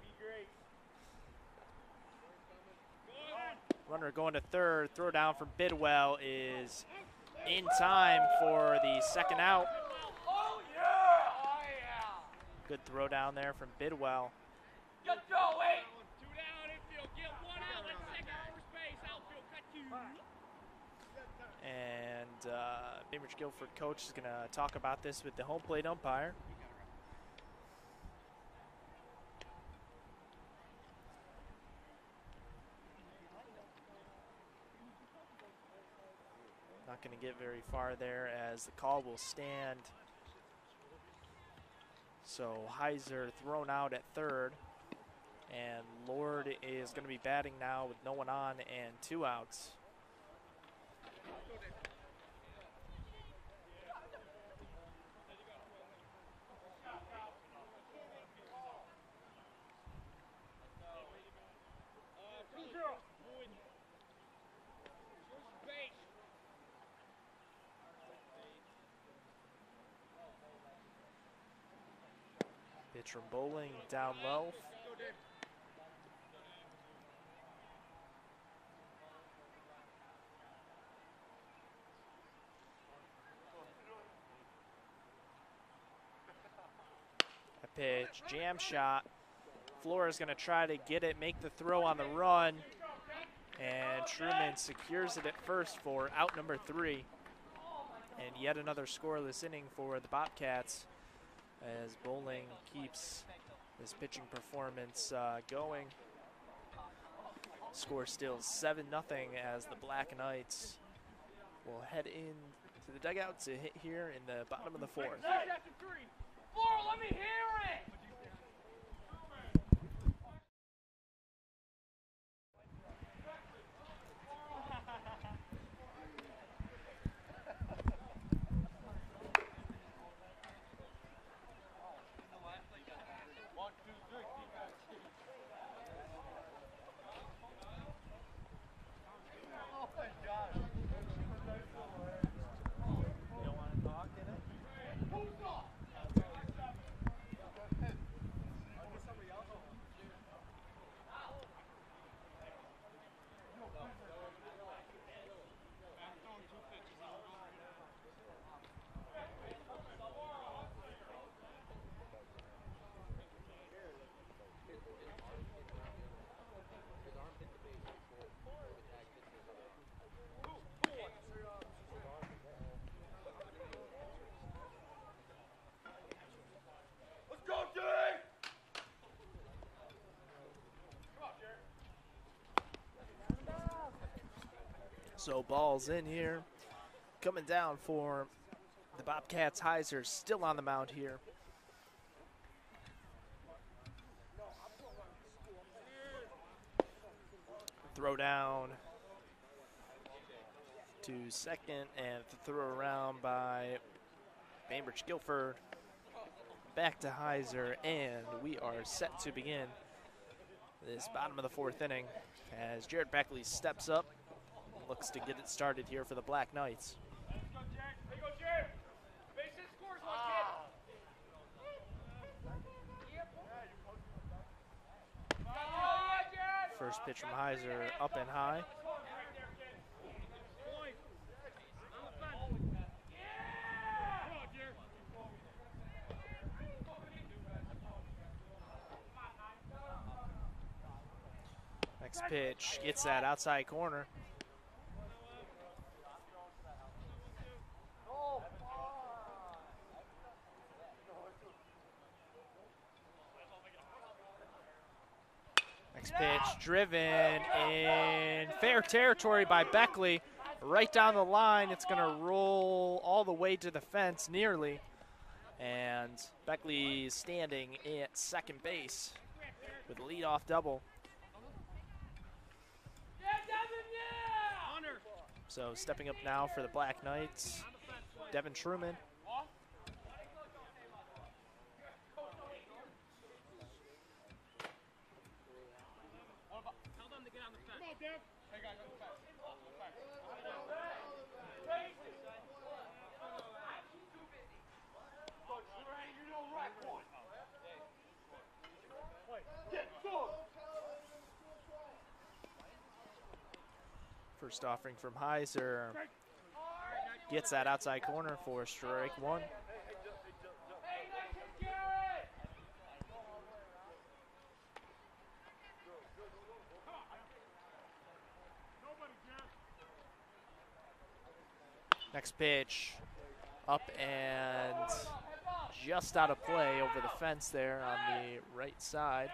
Runner going to third. Throw down from Bidwell is in time for the second out. Good throw down there from Bidwell. And Bainbridge Guilford coach is going to talk about this with the home plate umpire. Not going to get very far there as the call will stand. So Heiser thrown out at third. And Lord is going to be batting now with no one on and 2 outs. Pitch from Bowling down low. A pitch, jam shot. Flores going to try to get it, make the throw on the run. And Truman secures it at first for out number 3. And yet another scoreless inning for the Bobcats, as Bowling keeps his pitching performance going. Score still 7-0 as the Black Knights will head in to the dugout to hit here in the bottom of the 4th. Let me hear it! So ball's in here. Coming down for the Bobcats, Heiser still on the mound here. Throw down to second, and the throw around by Bainbridge Guilford. Back to Heiser, and we are set to begin this bottom of the 4th inning as Jared Beckley steps up, looks to get it started here for the Black Knights. First pitch from Heiser, up and high. Next pitch, gets that outside corner. Next pitch, driven in fair territory by Beckley. Right down the line, it's going to roll all the way to the fence, nearly. And Beckley is standing at second base with a leadoff double. So stepping up now for the Black Knights, Devin Truman. First offering from Heiser, gets that outside corner for strike one. Next pitch, up and just out of play over the fence there on the right side.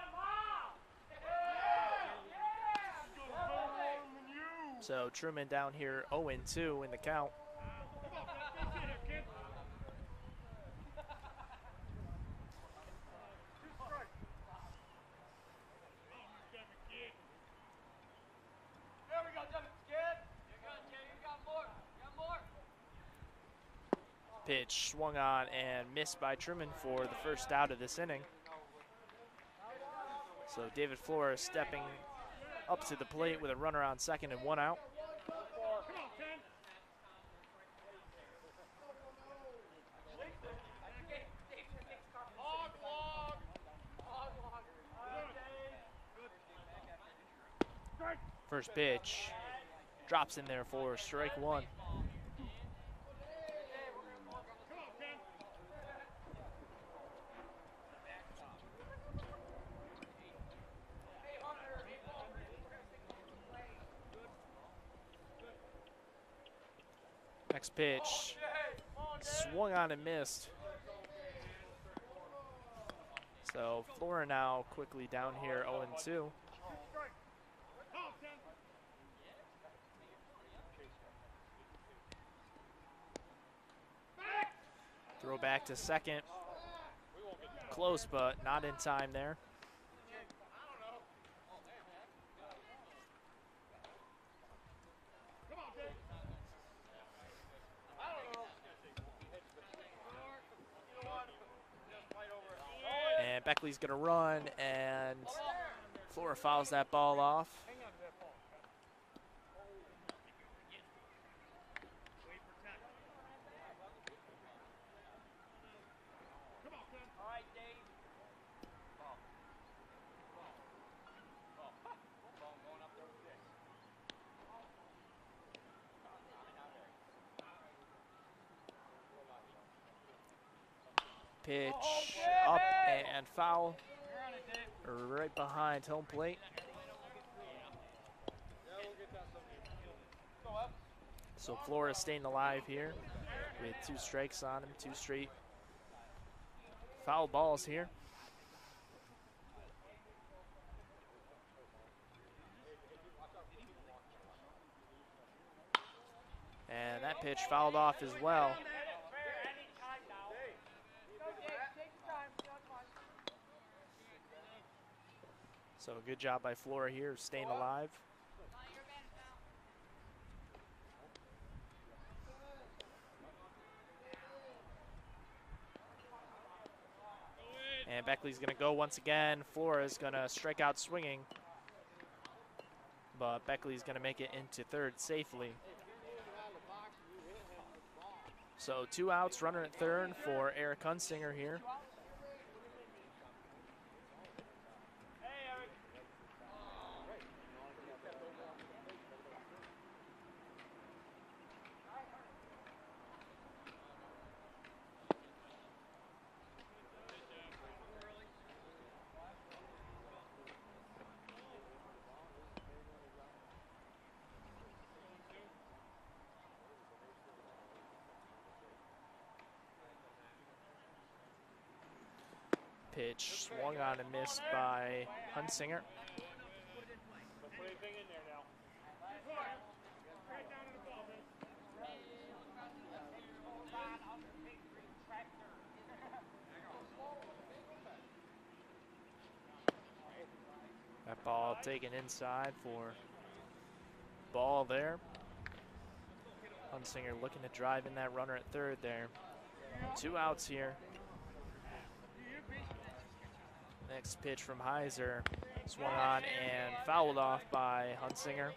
So Truman down here 0-2 in the count. Pitch swung on and missed by Truman for the first out of this inning. So David Flores stepping up to the plate with a runner on second and one out. First pitch drops in there for strike one. Next pitch, swung on and missed. So Flora now quickly down here 0-2. Throw back to second. Close, but not in time there. And Beckley's going to run, and Flora fouls that ball off. Pitch up and foul right behind home plate. So Flores staying alive here with 2 strikes on him, 2 straight foul balls here. And that pitch fouled off as well. So good job by Flora here, staying alive. And Beckley's going to go once again. Flores going to strike out swinging. But Beckley's going to make it into third safely. So 2 outs, runner at third for Eric Hunsinger here. Pitch swung on and missed by Hunsinger. That ball taken inside for ball there. Hunsinger looking to drive in that runner at third there. 2 outs here. Next pitch from Heiser, swung on and fouled off by Hunsinger.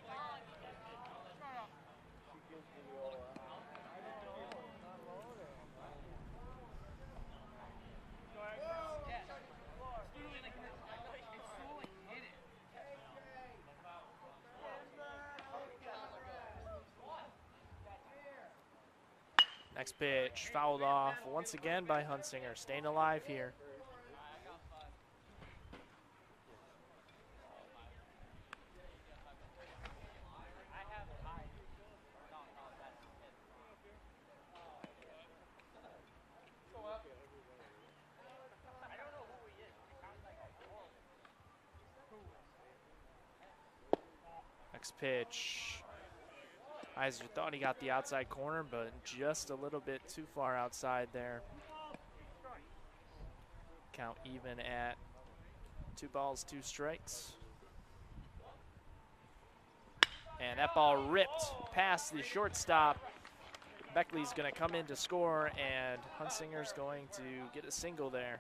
Next pitch, fouled off once again by Hunsinger, staying alive here. Next pitch. Heiser thought he got the outside corner, but just a little bit too far outside there. Count even at 2 balls, 2 strikes. And that ball ripped past the shortstop. Beckley's going to come in to score, and Hunsinger's going to get a single there.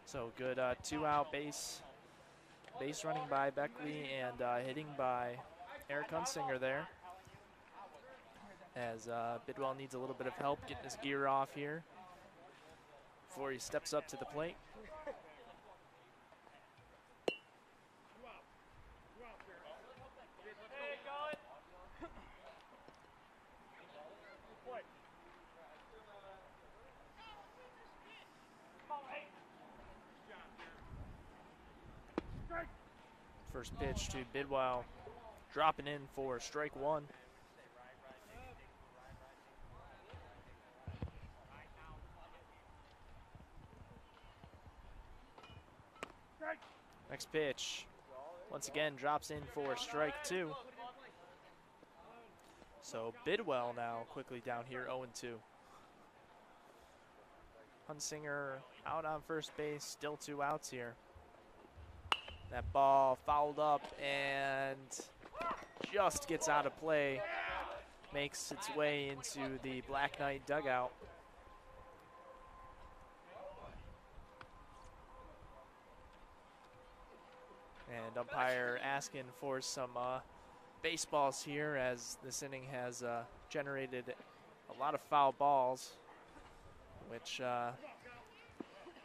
So good 2-out base running by Beckley and hitting by Eric Hunsinger there. As Bidwell needs a little bit of help getting his gear off here before he steps up to the plate. First pitch to Bidwell, dropping in for strike 1. Next pitch, once again, drops in for strike 2. So Bidwell now quickly down here, 0-2. Hunsinger out on first base, still 2 outs here. That ball fouled up and just gets out of play, makes its way into the Black Knight dugout. And umpire asking for some baseballs here, as this inning has generated a lot of foul balls, which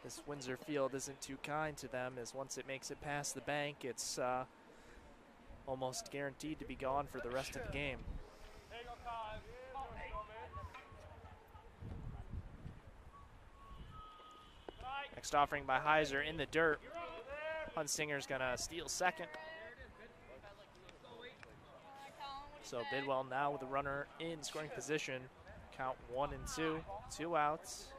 this Windsor field isn't too kind to them, as once it makes it past the bank, it's almost guaranteed to be gone for the rest of the game. Next offering by Heiser in the dirt. Hunsinger's gonna steal second. So Bidwell now with the runner in scoring position. Count 1-2, 2 outs.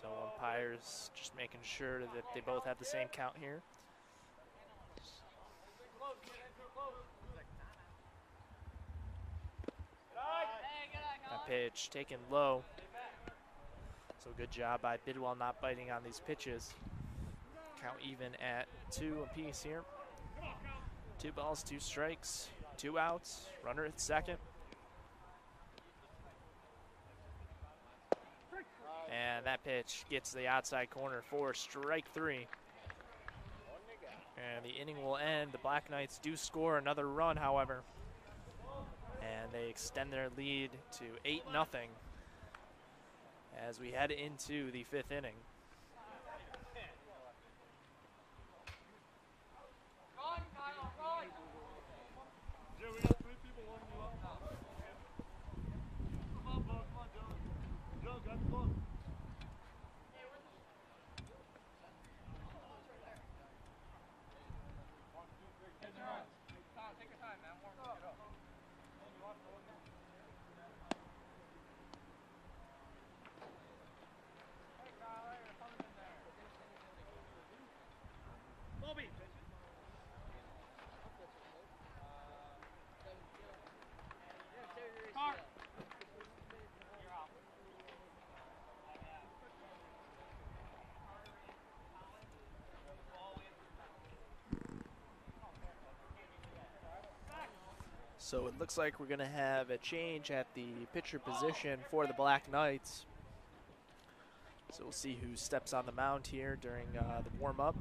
So umpires just making sure that they both have the same count here. That pitch taken low. So So good job by Bidwell not biting on these pitches. Count even at 2 apiece here. 2 balls, 2 strikes, 2 outs, runner at second. And that pitch gets to the outside corner for strike 3. And the inning will end. The Black Knights do score another run, however. And they extend their lead to 8-0 as we head into the 5th inning. Yeah, we got 3 people warming you up now. Come on, bro. Come on, Joe. Joe, grab the ball. Take your time, man. Warm it up. Bobby. Mark. You're off. So it looks like we're going to have a change at the pitcher position for the Black Knights. So we'll see who steps on the mound here during the warm-up.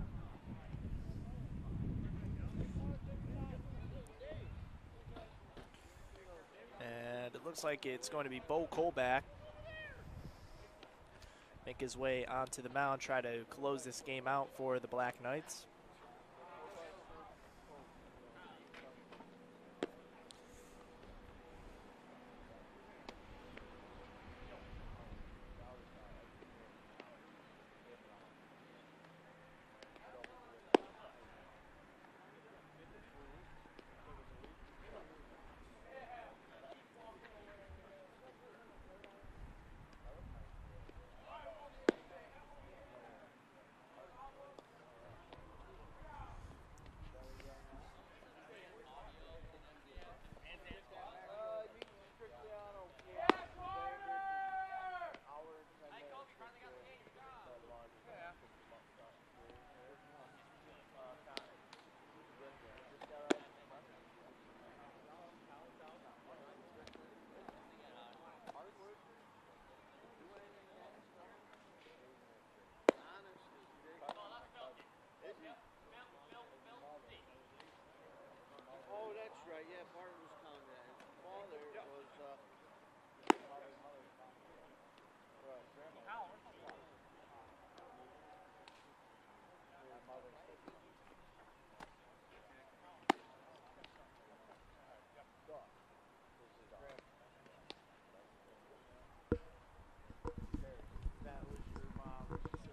And it looks like it's going to be Bo Kolbach. Make his way onto the mound, try to close this game out for the Black Knights. Oh, that's right. Yeah, Barton was telling me that. His father was, that was your mom's sister.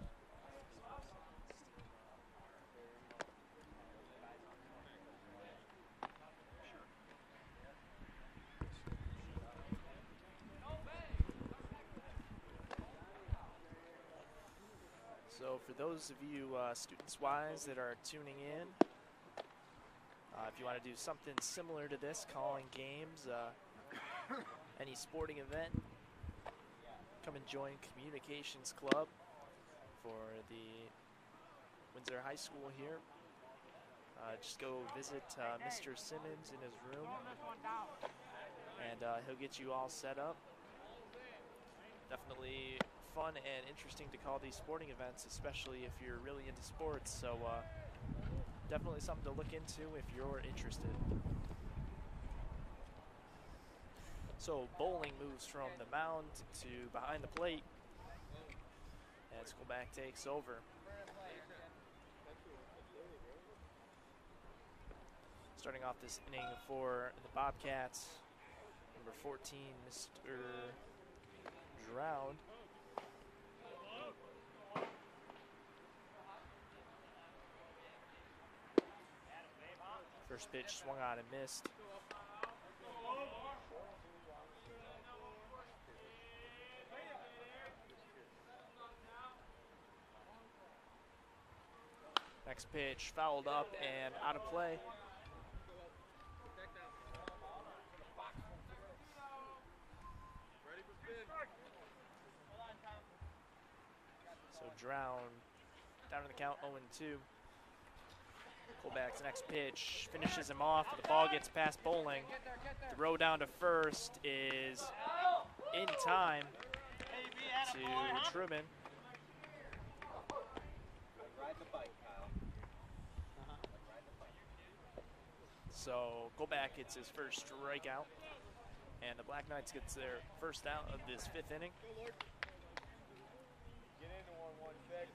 So for those of you students-wise that are tuning in, if you want to do something similar to this, calling games, any sporting event, come and join Communications Club for the Windsor High School here. Just go visit Mr. Simmons in his room, and he'll get you all set up. Definitely fun and interesting to call these sporting events, especially if you're really into sports. So definitely something to look into if you're interested. So Bowling moves from the mound to behind the plate, and Skolback takes over. Starting off this inning for the Bobcats, number 14, Mr. Droud. First pitch swung on and missed. Next pitch fouled up and out of play. round. Down in the count, 0-2. Colback's next pitch finishes him off. The ball gets past Bowling. Throw down to first is in time to Truman. So Colback gets his first strikeout, and the Black Knights gets their first out of this 5th inning. Get into 1-1 fix.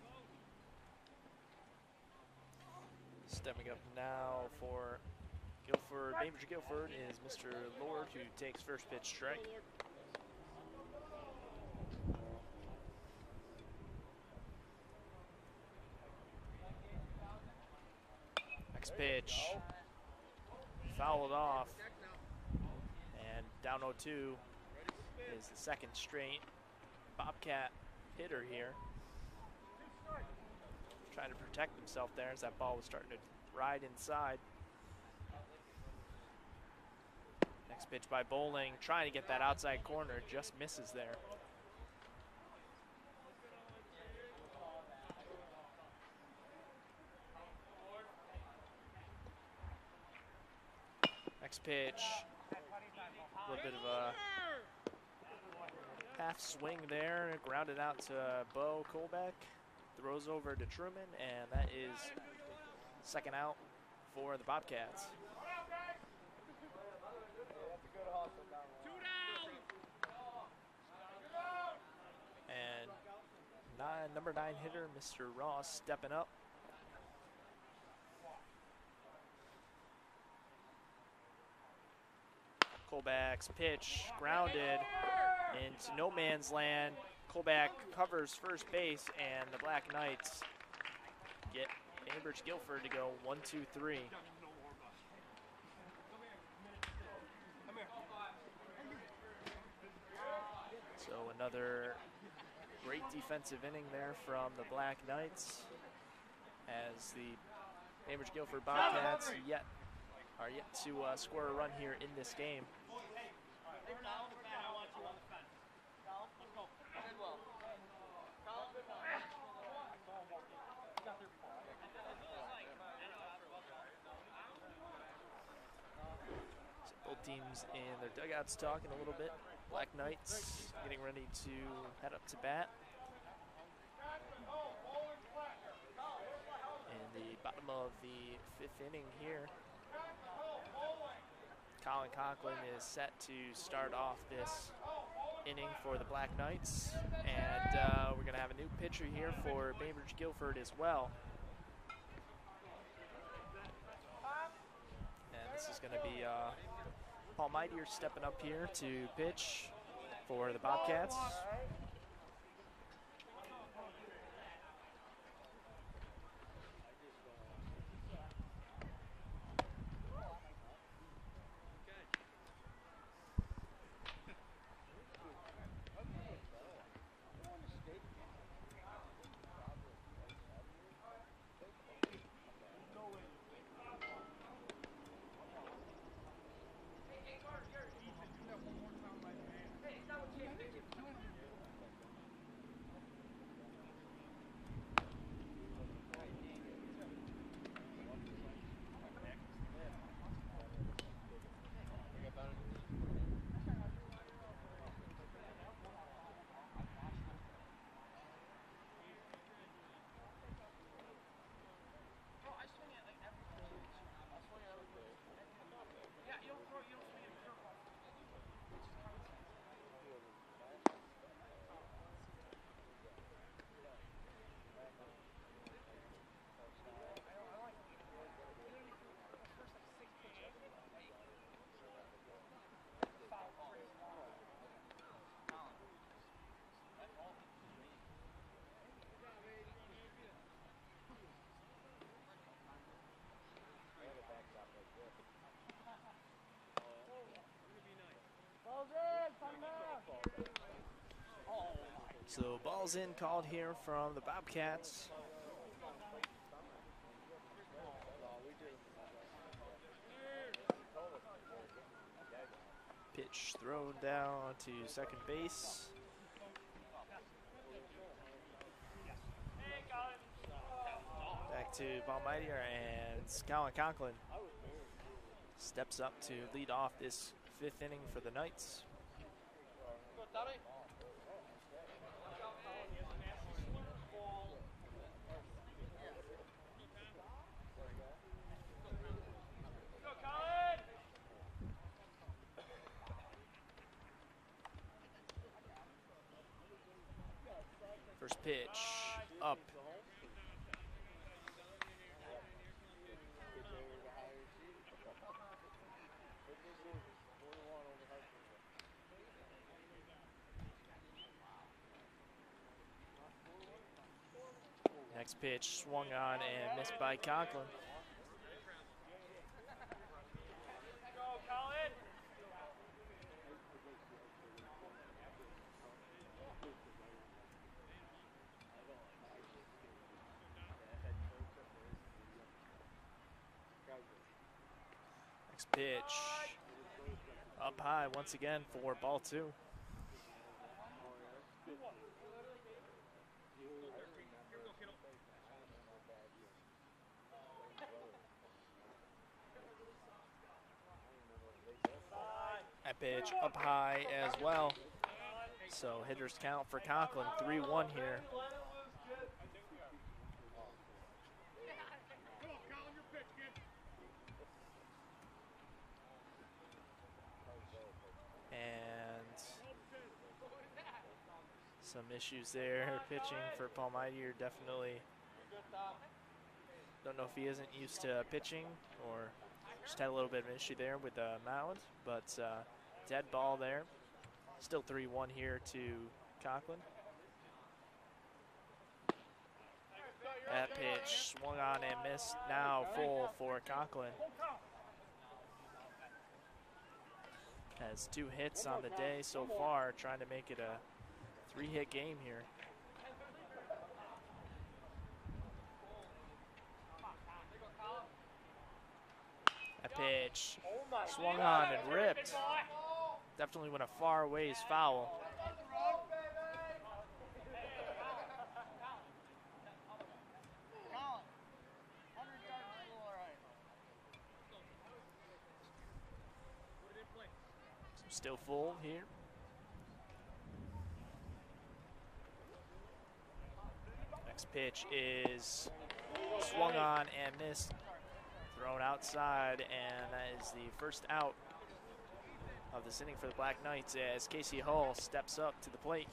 Stepping up now for Guilford, Bainbridge Guilford, is Mr. Lord, who takes first pitch strike. Next pitch, fouled off, and down 0-2 is the second straight Bobcat hitter here. Trying to protect himself there as that ball was starting to ride inside. Next pitch by Bowling, trying to get that outside corner, just misses there. Next pitch, a little bit of a half swing there, grounded out to Bo Colback. Throws over to Truman, and that is second out for the Bobcats. And number 9 hitter, Mr. Ross, stepping up. Colback's pitch grounded into no man's land. Colback covers first base, and the Black Knights get Bainbridge Guilford to go 1-2-3. So another great defensive inning there from the Black Knights, as the Bainbridge Guilford Bobcats are yet to score a run here in this game. Both teams in their dugouts talking a little bit. Black Knights getting ready to head up to bat. In the bottom of the 5th inning here, Colin Conklin is set to start off this inning for the Black Knights, and we're going to have a new pitcher here for Bainbridge Guilford as well. And this is going to be Paul Mightier stepping up here to pitch for the Bobcats. So ball's in called here from the Bobcats. Pitch thrown down to second base. to Paul Mightier, and Colin Conklin steps up to lead off this 5th inning for the Knights. First pitch, up. Next pitch swung on and missed by Conklin. Next pitch up high once again for ball 2. That pitch up high as well. So hitters count for Conklin, 3-1 here. And some issues there pitching for Paul Mightier. Definitely don't know if he isn't used to pitching or just had a little bit of an issue there with the mound, but dead ball there. Still 3-1 here to Conklin. That pitch swung on and missed. Now full for Conklin. Has 2 hits on the day so far, trying to make it a 3-hit game here. That pitch swung on and ripped. Definitely went a far ways foul. Still full here. Next pitch is swung on and missed. Thrown outside, and that is the first out of this inning for the Black Knights as Casey Hull steps up to the plate.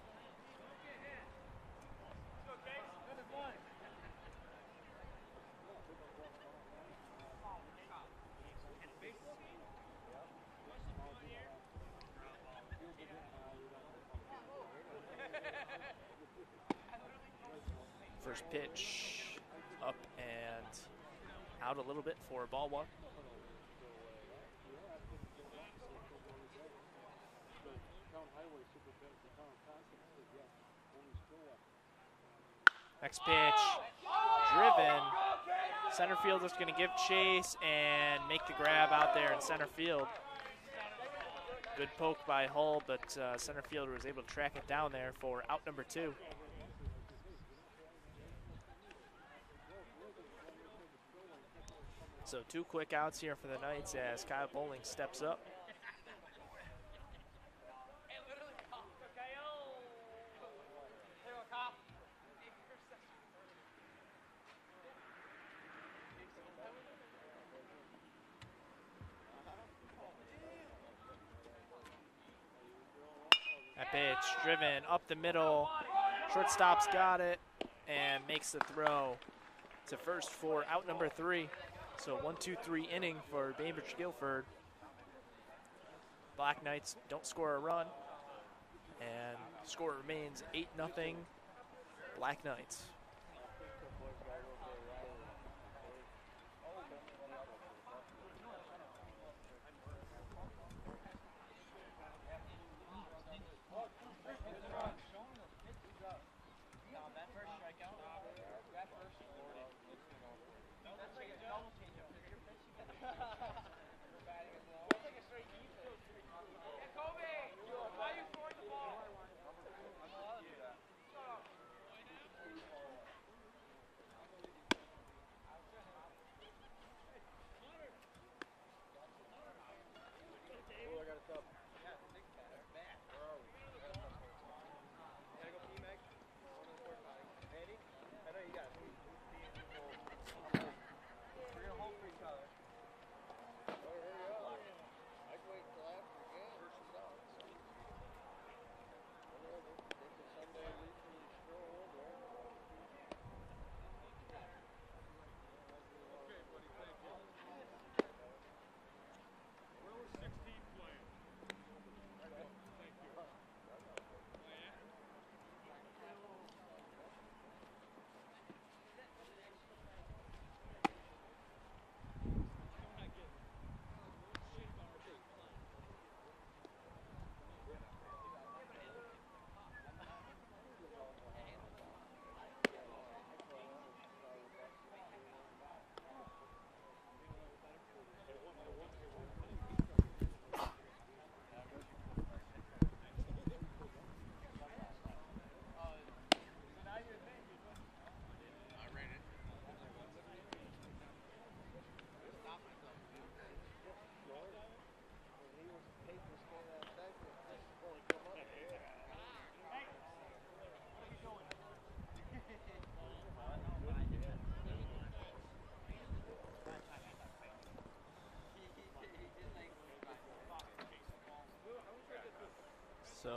First pitch up and out a little bit for ball 1. Next pitch, driven. Center fielder's going to give chase and make the grab out there in center field. Good poke by Hull, but center fielder was able to track it down there for out number 2. So 2 quick outs here for the Knights as Kyle Bowling steps up. That pitch driven up the middle. Shortstop's got it and makes the throw to first for out number 3. So 1-2-3 inning for Bainbridge Guilford. Black Knights don't score a run, and score remains 8-0 Black Knights.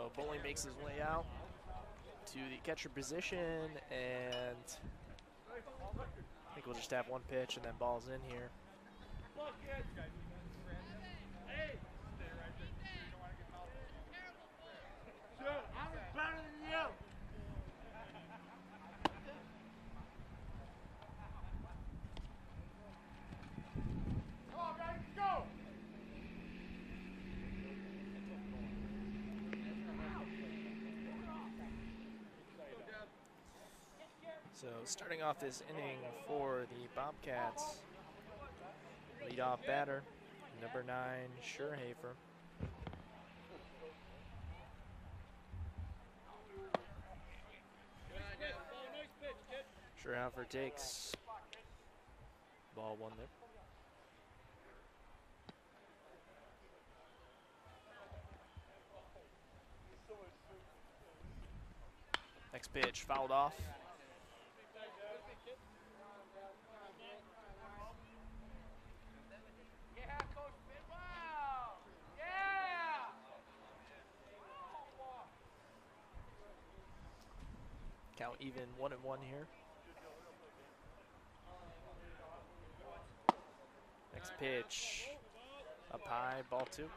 So Bowling makes his way out to the catcher position, and I think we'll just have one pitch and then ball's in here. I'm better than you. Come on, guys, go. So starting off this inning for the Bobcats, leadoff batter, number 9, Scherhafer. Scherhafer takes ball 1 there. Next pitch fouled off. Yeah, Coach Bidwell. Yeah. Count even 1-1 here. Next pitch up high, ball 2.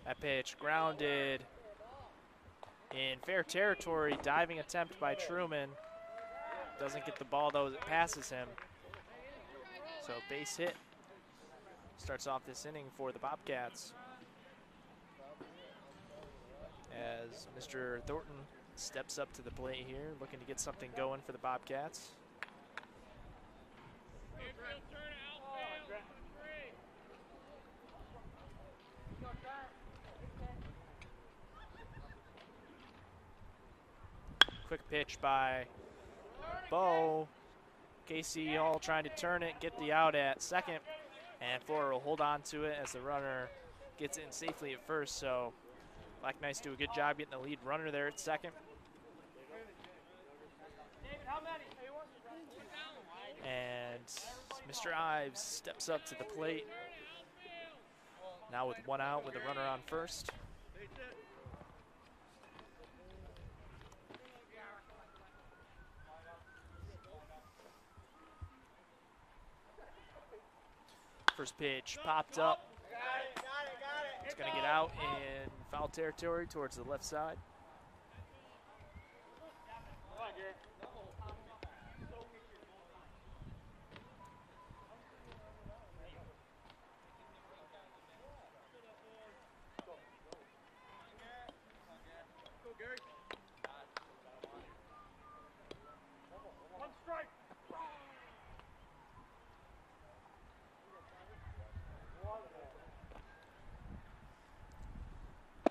That pitch grounded in fair territory. Diving attempt by Truman. Doesn't get the ball though as it passes him. So base hit starts off this inning for the Bobcats, as Mr. Thornton steps up to the plate here, looking to get something going for the Bobcats. Quick pitch by Bo. Casey Hall trying to turn it, get the out at second, and Flora will hold on to it as the runner gets in safely at first. So Black Knights do a good job getting the lead runner there at second. And Mr. Ives steps up to the plate, now with 1 out with a runner on first. First pitch popped up. It's going to get out in foul territory towards the left side.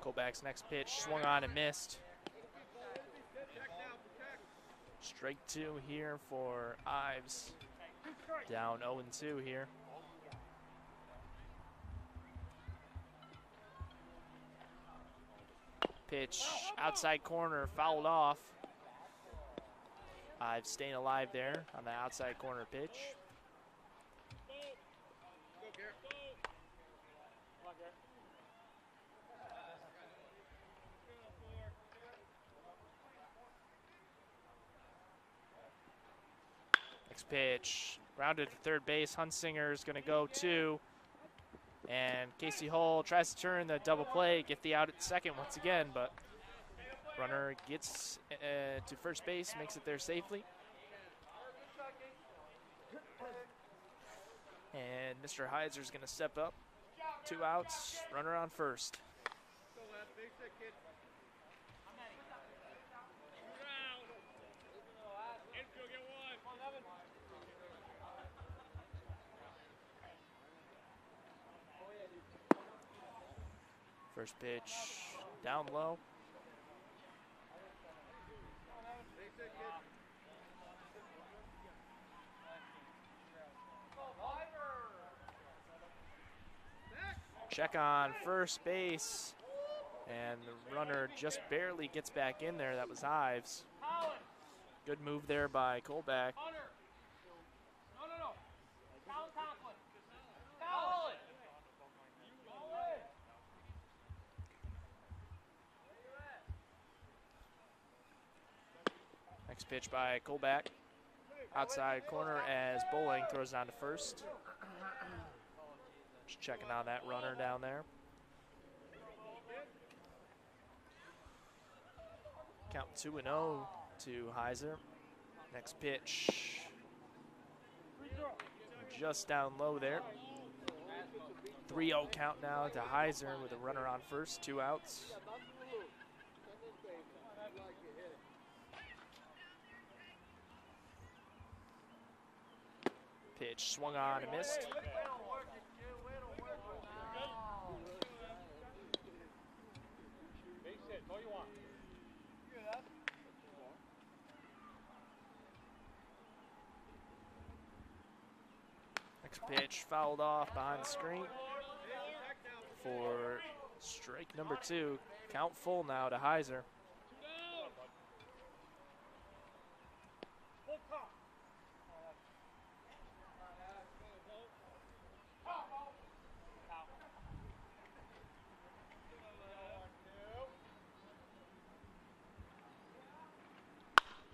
Colback's next pitch swung on and missed. Strike 2 here for Ives. Down 0-2 here. Pitch outside corner, fouled off. Ives staying alive there on the outside corner pitch. Next pitch, rounded to third base. Hunsinger is going to go 2. And Casey Hull tries to turn the double play, get the out at second once again, but runner gets to first base, makes it there safely. And Mr. Heiser is going to step up. 2 outs, runner on first. First pitch down low. Check on first base, and the runner just barely gets back in there. That was Ives. Good move there by Colback. Hunter. No. Colin Conklin. Colin. Next pitch by Colback. Outside corner as Bowling throws down to first. Just checking on that runner down there. Count 2-0 to Heiser. Next pitch. Just down low there. 3-0 count now to Heiser with a runner on first, 2 outs. Pitch swung on and missed. Next pitch fouled off behind the screen for strike number 2. Count full now to Heiser.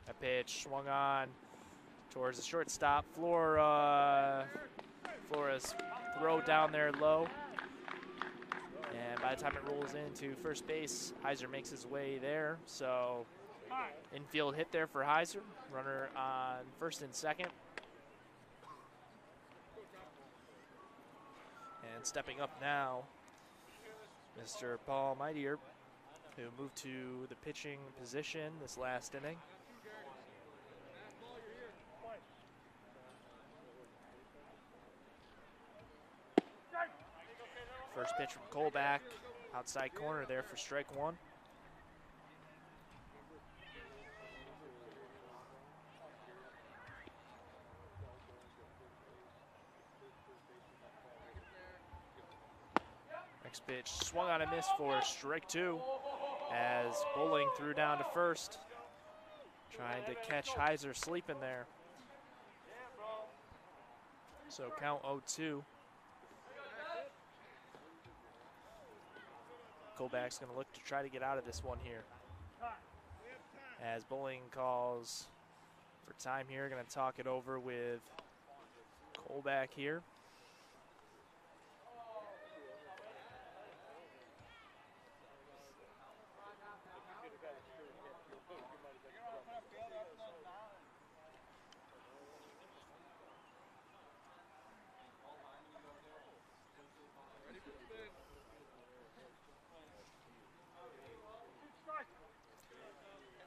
That pitch swung on towards the shortstop. Flores throw down there low. And by the time it rolls into first base, Heiser makes his way there. So infield hit there for Heiser. Runner on first and second. And stepping up now, Mr. Paul Mightier, who moved to the pitching position this last inning. First pitch from Colback, outside corner there for strike 1. Next pitch swung on a miss for strike 2 as Bowling threw down to first, trying to catch Heiser sleeping there. So count 0-2. Colback's going to look to try to get out of this one here. As Bowling calls for time here, going to talk it over with Colback here.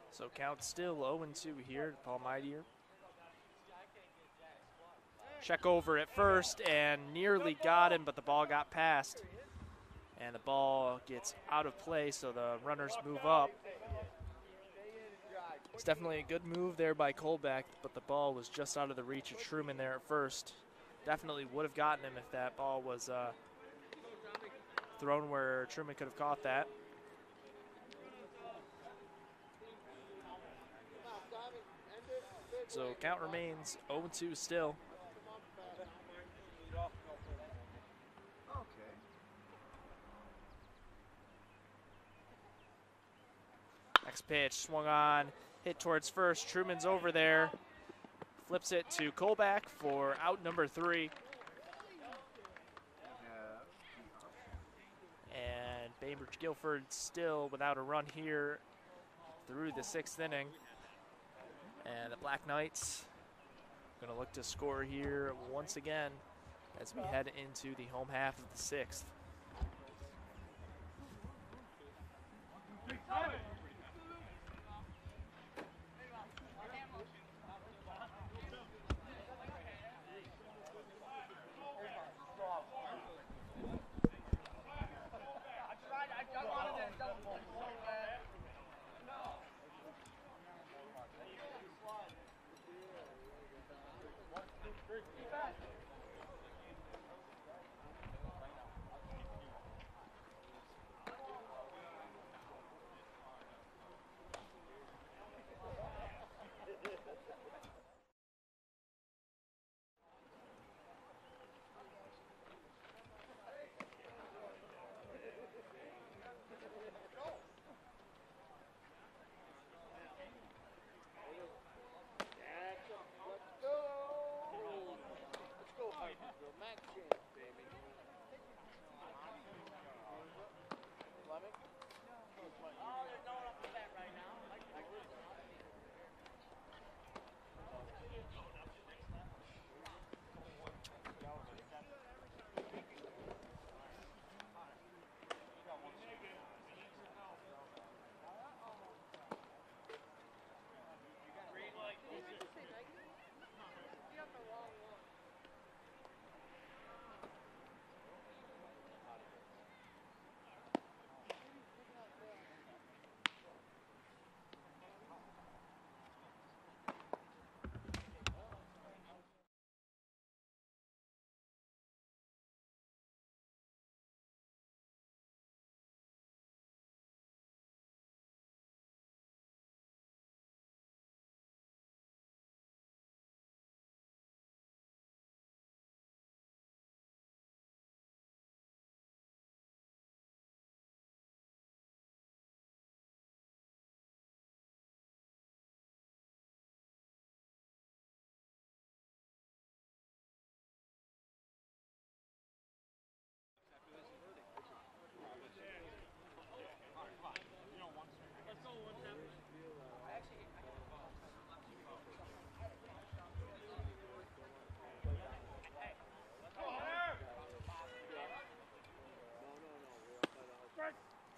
So count still 0-2 here to Paul Mightier. Check over at first and nearly got him, but the ball got past. And the ball gets out of play, so the runners move up. It's definitely a good move there by Colback, but the ball was just out of the reach of Truman there at first. Definitely would have gotten him if that ball was thrown where Truman could have caught that. So count remains 0-2 still. Next pitch swung on, hit towards first. Truman's over there. Flips it to Colback for out number 3. And Bainbridge Guilford still without a run here through the 6th inning. And the Black Knights going to look to score here once again as we head into the home half of the 6th.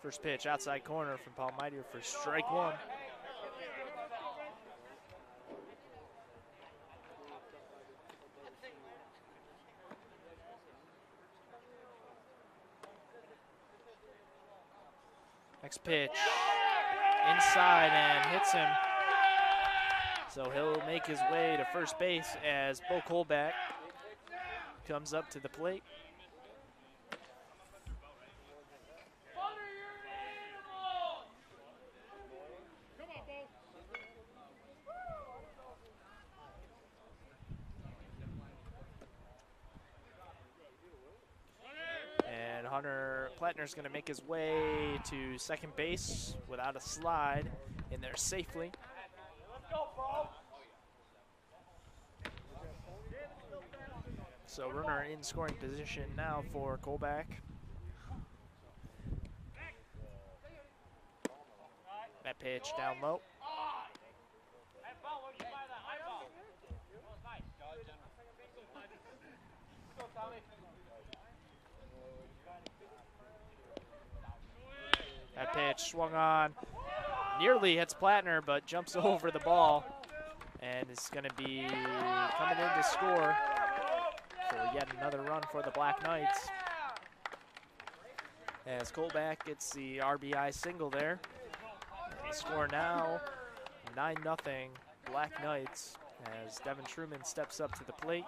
First pitch outside corner from Paul Meitier for strike one. Next pitch inside and hits him. So he'll make his way to first base as Bo Kolbach comes up to the plate. And Hunter Plattner's going to make his way to second base without a slide in there safely. So runner in scoring position now for Kolbach. That pitch down low. That pitch swung on, nearly hits Plattner, but jumps over the ball and is going to be coming in to score for yet another run for the Black Knights. As Kolbach gets the RBI single there. And they score now 9-0 Black Knights as Devin Truman steps up to the plate.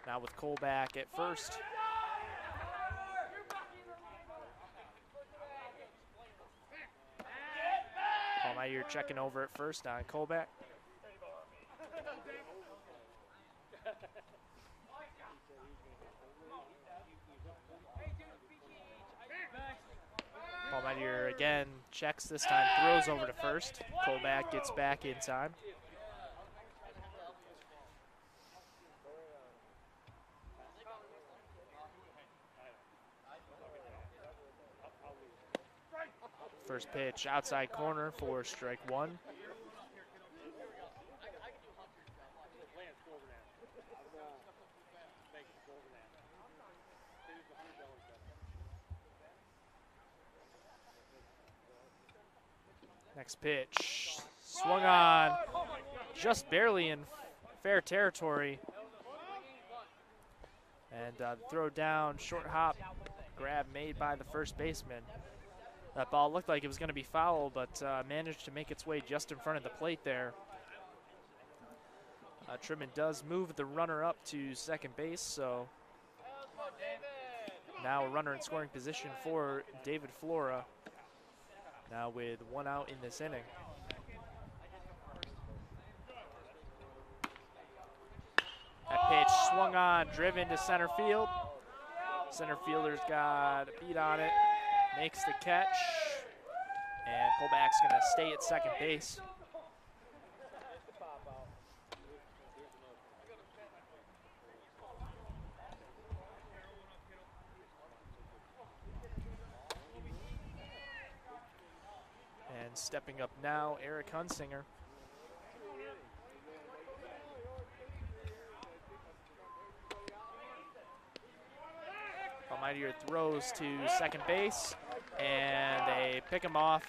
Now with Kolbach at first. Paul Meitier checking over at first on Kolbach. Paul Meitier again checks this time, throws over to first. Kolbach gets back in time. First pitch outside corner for strike one. Next pitch, swung on, just barely in fair territory. And throw down, short hop, grab made by the first baseman. That ball looked like it was going to be foul, but managed to make its way just in front of the plate there. Truman does move the runner up to second base, so now a runner in scoring position for David Flora. Now with one out in this inning. That pitch swung on, driven to center field. Center fielder's got a beat on it, makes the catch, and Kolbach's gonna stay at second base. And stepping up now, Eric Hunsinger. Meitier throws to second base, and they pick him off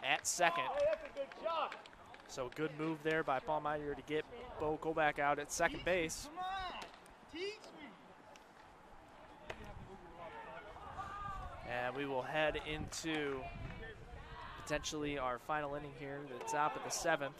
at second. So good move there by Paul Meitier to get Bo Kolbach out at second base. And we will head into potentially our final inning here, the top of the seventh.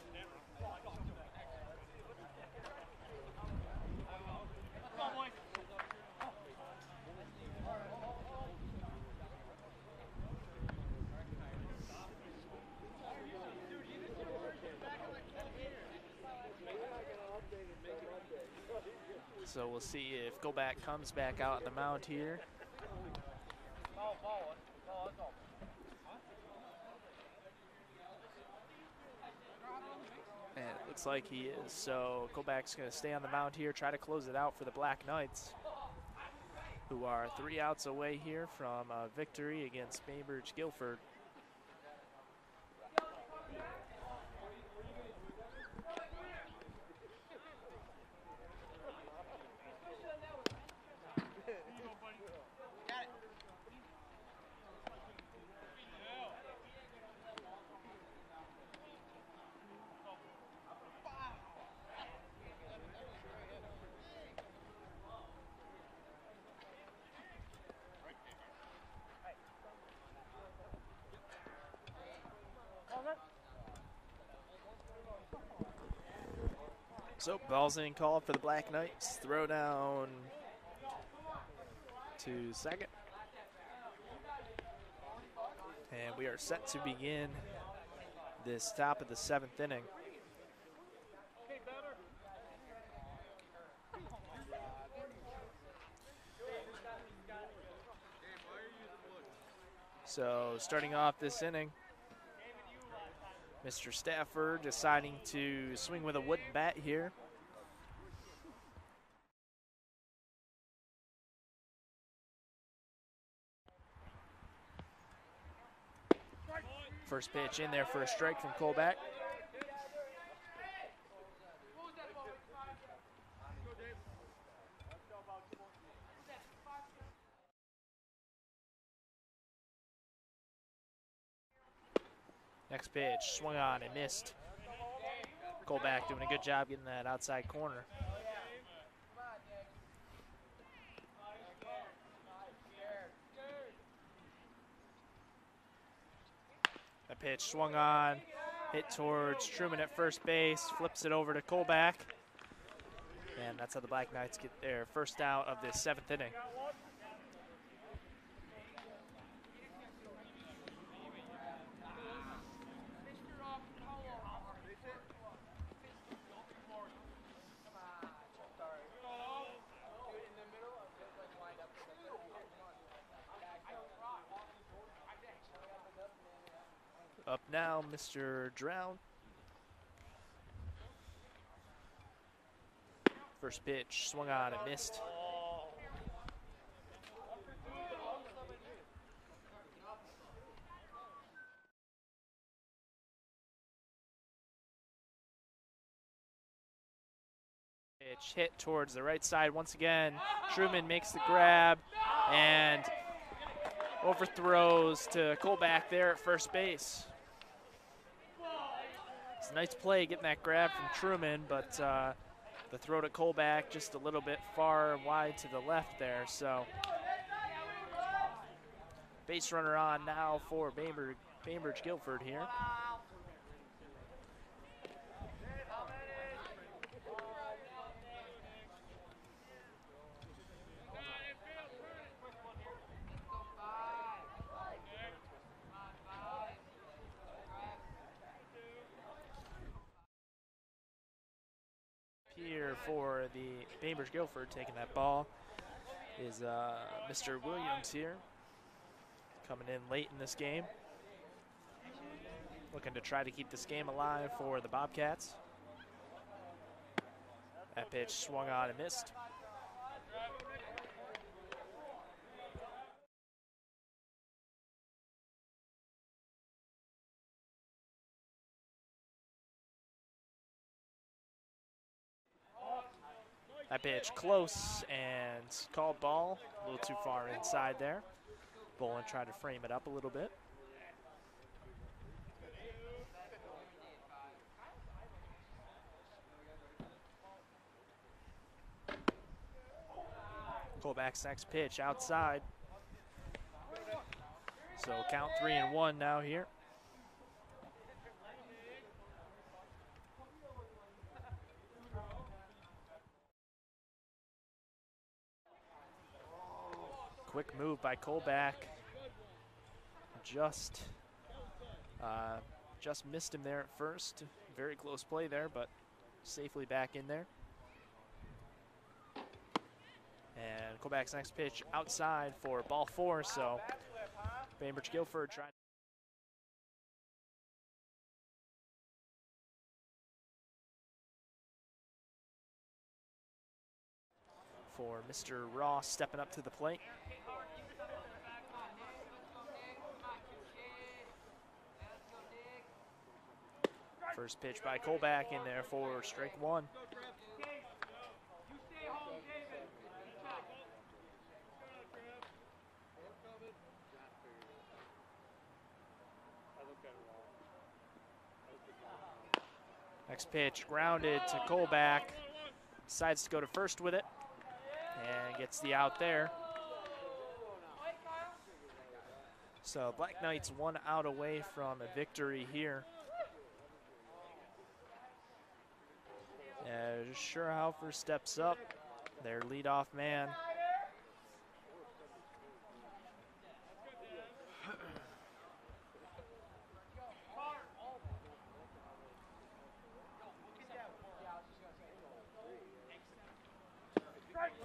So we'll see if Kolbach comes back out on the mound here. And it looks like he is. So Kolbach's going to stay on the mound here, try to close it out for the Black Knights, who are 3 outs away here from a victory against Bainbridge Guilford. So ball's in called for the Black Knights. Throw down to second. And we are set to begin this top of the 7th inning. So starting off this inning, Mr. Stafford deciding to swing with a wooden bat here. First pitch in there for a strike from Colback. Next pitch, swung on and missed. Colback doing a good job getting that outside corner. That pitch swung on, hit towards Truman at first base, flips it over to Colback. And that's how the Black Knights get their first out of the 7th inning. Up now, Mr. Drown. First pitch, swung on and missed. Pitch hit towards the right side once again. Truman makes the grab and overthrows to Colback there at first base. It's a nice play getting that grab from Truman, but the throw to Colback just a little bit far wide to the left there. So base runner on now for Bainbridge Guilford here. Here for the Bainbridge Guilford taking that ball is Mr. Williams here, coming in late in this game, looking to try to keep this game alive for the Bobcats. That pitch swung on and missed. That pitch close and called ball, a little too far inside there. Bolin tried to frame it up a little bit. Colback's next pitch outside. So count 3-1 now here. Quick move by Colback. Just missed him there at first. Very close play there, but safely back in there. And Colback's next pitch outside for ball 4. So Bainbridge Guilford trying. For Mr. Ross stepping up to the plate. First pitch by Colback in there for strike 1. Next pitch grounded to Colback. Decides to go to first with it and gets the out there. So Black Knights 1 out away from a victory here As Scherhaufer steps up, their leadoff man.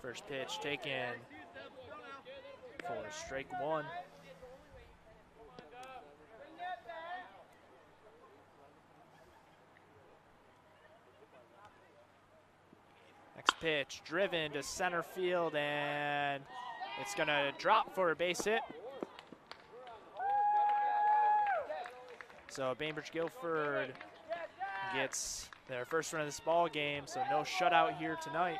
First pitch taken for strike one. Next pitch driven to center field, and it's going to drop for a base hit. So Bainbridge Guilford gets their first run of this ball game, so no shutout here tonight.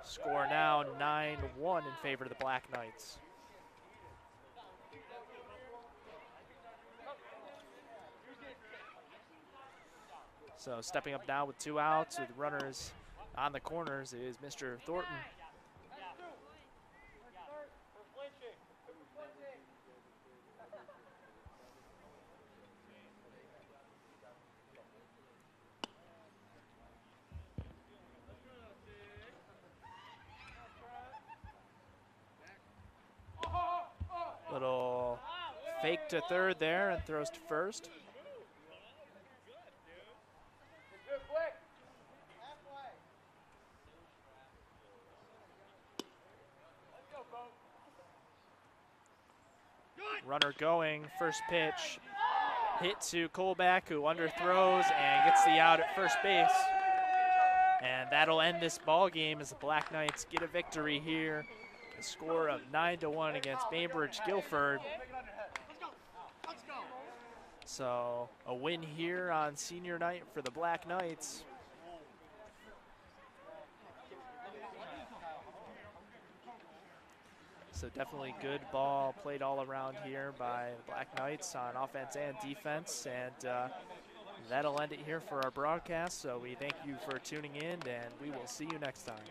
Score now 9-1 in favor of the Black Knights. So stepping up now with 2 outs with runners on the corners is Mr. Thornton. Little fake to third there and throws to first. Runner going, first pitch, hit to Colback, who underthrows and gets the out at first base. And that'll end this ball game as the Black Knights get a victory here. A score of 9-1 against Bainbridge Guilford. So a win here on senior night for the Black Knights. So definitely good ball played all around here by the Black Knights on offense and defense. And that'll end it here for our broadcast. So we thank you for tuning in, and we will see you next time.